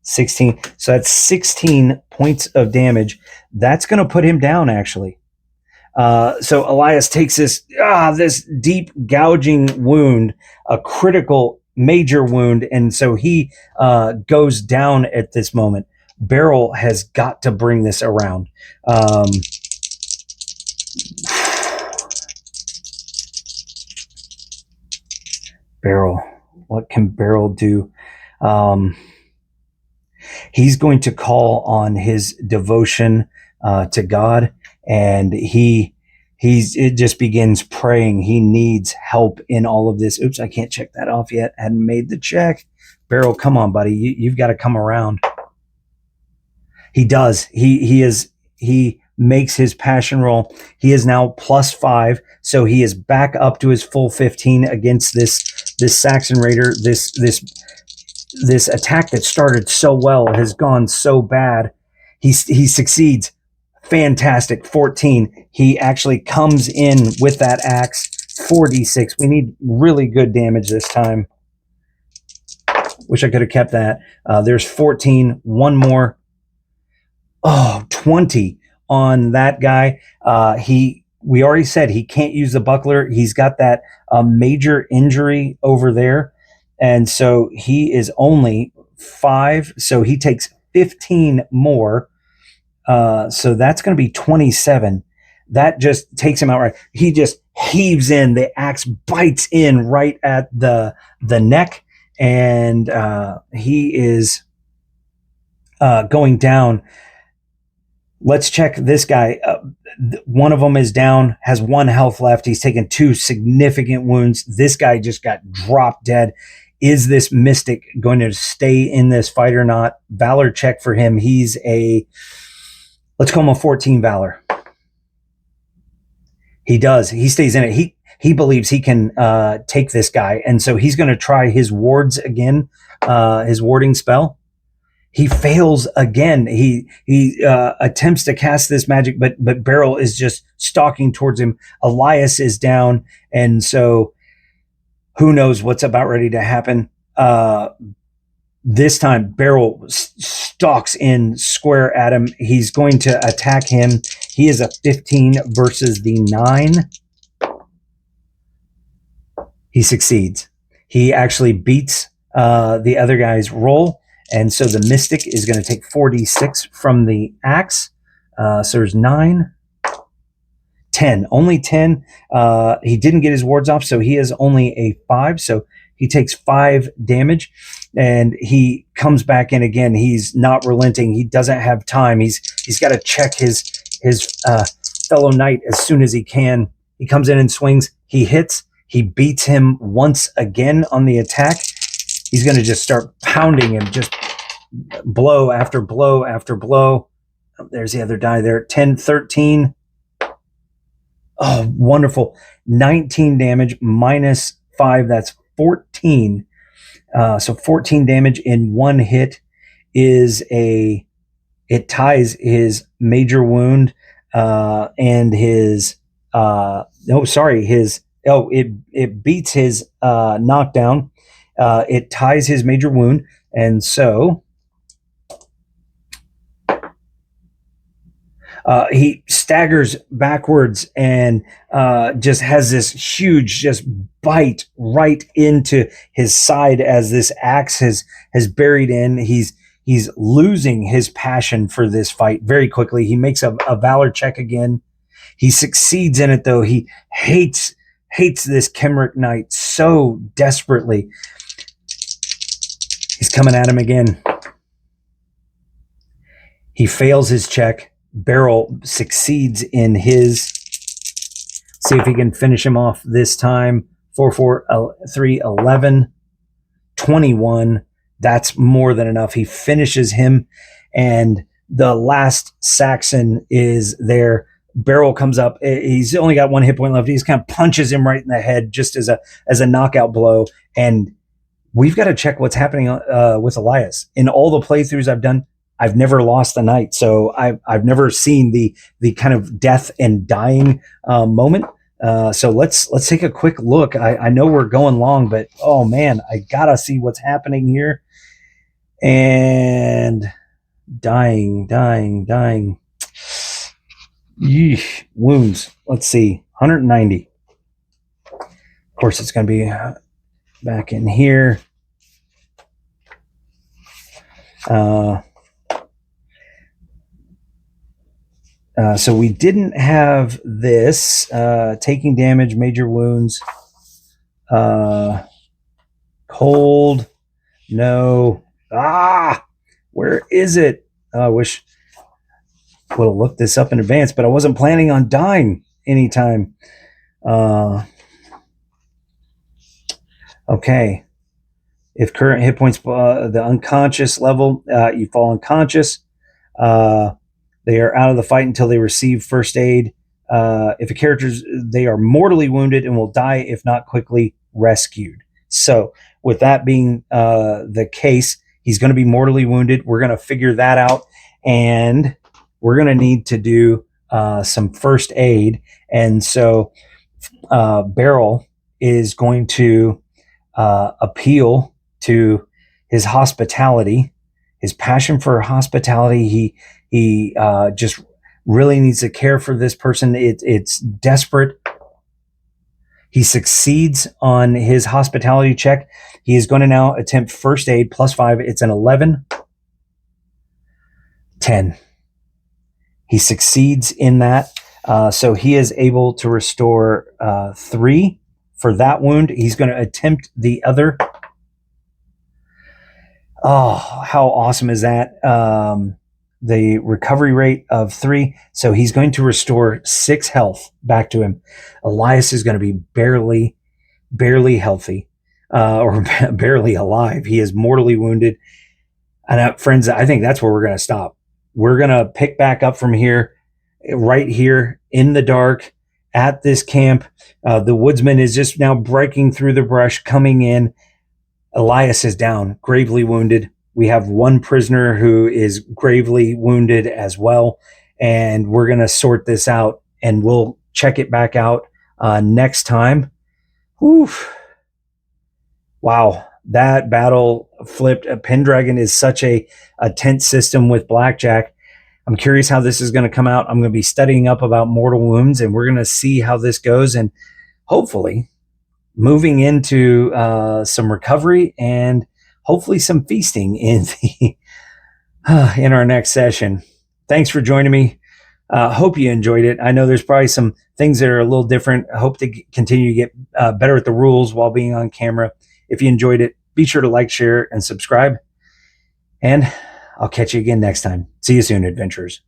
16. So that's 16 points of damage. That's going to put him down, actually. So Elias takes this deep gouging wound, a critical major wound, and so he goes down at this moment. Beryl has got to bring this around. Beryl. What can Beryl do? He's going to call on his devotion to God, and it just begins praying. He needs help in all of this. Oops, I can't check that off yet. Hadn't made the check. Beryl, come on, buddy. You've got to come around. He does. He makes his passion roll. He is now +5, so he is back up to his full 15 against this Saxon Raider. This attack that started so well has gone so bad. He succeeds. Fantastic. 14. He actually comes in with that axe. 4d6. We need really good damage this time. Wish I could have kept that. There's 14. One more. 20 on that guy. We already said he can't use the buckler. He's got that major injury over there. And so he is only 5. So he takes 15 more. So that's going to be 27. That just takes him outright. He just heaves in. The axe bites in right at the neck. And he is going down. Let's check this guy. One of them is down, has 1 health left. He's taken 2 significant wounds. This guy just got dropped dead. Is this Mystic going to stay in this fight or not? Valor check for him. He's let's call him a 14 Valor. He does. He stays in it. He believes he can take this guy. And so he's going to try his wards again, his warding spell. He fails again. He attempts to cast this magic, but Beryl is just stalking towards him. Elias is down, and so who knows what's about ready to happen. This time, Beryl stalks in square at him. He's going to attack him. He is a 15 versus the 9. He succeeds. He actually beats the other guy's roll. And so the Mystic is going to take 4d6 from the axe. So there's 9, 10, only 10. He didn't get his wards off, so he is only a 5. So he takes 5 damage, and he comes back in again. He's not relenting. He doesn't have time. He's He's got to check his fellow knight as soon as he can. He comes in and swings. He hits. He beats him once again on the attack. He's going to just start pounding him, just blow after blow after blow. Oh, there's the other die there. 10, 13. Oh, wonderful. 19 damage minus 5. That's 14. So 14 damage in one hit it ties his major wound and his it beats his knockdown. It ties his major wound, and so he staggers backwards and just has this huge just bite right into his side as this axe has buried in. He's losing his passion for this fight very quickly. He makes a valor check again. He succeeds in it, though. He hates this Kemric knight so desperately. He's coming at him again. He fails his check. Beryl succeeds in his. See if he can finish him off this time. 4, 4, 3, 11, 21. That's more than enough. He finishes him, and the last Saxon is there. Beryl comes up. He's only got 1 hit point left. He just kind of punches him right in the head just as a knockout blow. And we've got to check what's happening with Elias. In all the playthroughs I've done, I've never lost a knight, so I've never seen the kind of death and dying moment. So let's take a quick look. I know we're going long, but oh man, I gotta see what's happening here. And dying. Yeesh. Wounds. Let's see, 190. Of course, it's gonna be back in here. So we didn't have this taking damage, major wounds, cold, no. Where is it? I wish I would have looked this up in advance, but I wasn't planning on dying anytime. Okay. If current hit points, the unconscious level, you fall unconscious. They are out of the fight until they receive first aid. If a character's, they are mortally wounded and will die if not quickly rescued. So with that being the case, he's going to be mortally wounded. We're going to figure that out, and we're going to need to do some first aid. And so Beryl is going to appeal to his hospitality, his passion for hospitality. He just really needs to care for this person. It's desperate. He succeeds on his hospitality check. He is going to now attempt first aid +5. It's an 11. 10. He succeeds in that. So he is able to restore 3 for that wound. He's going to attempt the other. Oh, how awesome is that? The recovery rate of 3. So he's going to restore 6 health back to him. Elias is going to be barely healthy, or barely alive. He is mortally wounded. And friends, I think that's where we're going to stop. We're going to pick back up from here, right here in the dark at this camp. The woodsman is just now breaking through the brush, coming in. Elias is down, gravely wounded. We have 1 prisoner who is gravely wounded as well. And we're going to sort this out, and we'll check it back out next time. Whew. Wow. That battle flipped. Pendragon is such a tense system with Blackjack. I'm curious how this is going to come out. I'm going to be studying up about mortal wounds, and we're going to see how this goes, and hopefully moving into some recovery and hopefully some feasting in the in our next session. Thanks for joining me. Hope you enjoyed it. I know there's probably some things that are a little different. I hope to continue to get better at the rules while being on camera. If you enjoyed it, be sure to like, share, and subscribe. And I'll catch you again next time. See you soon, adventurers.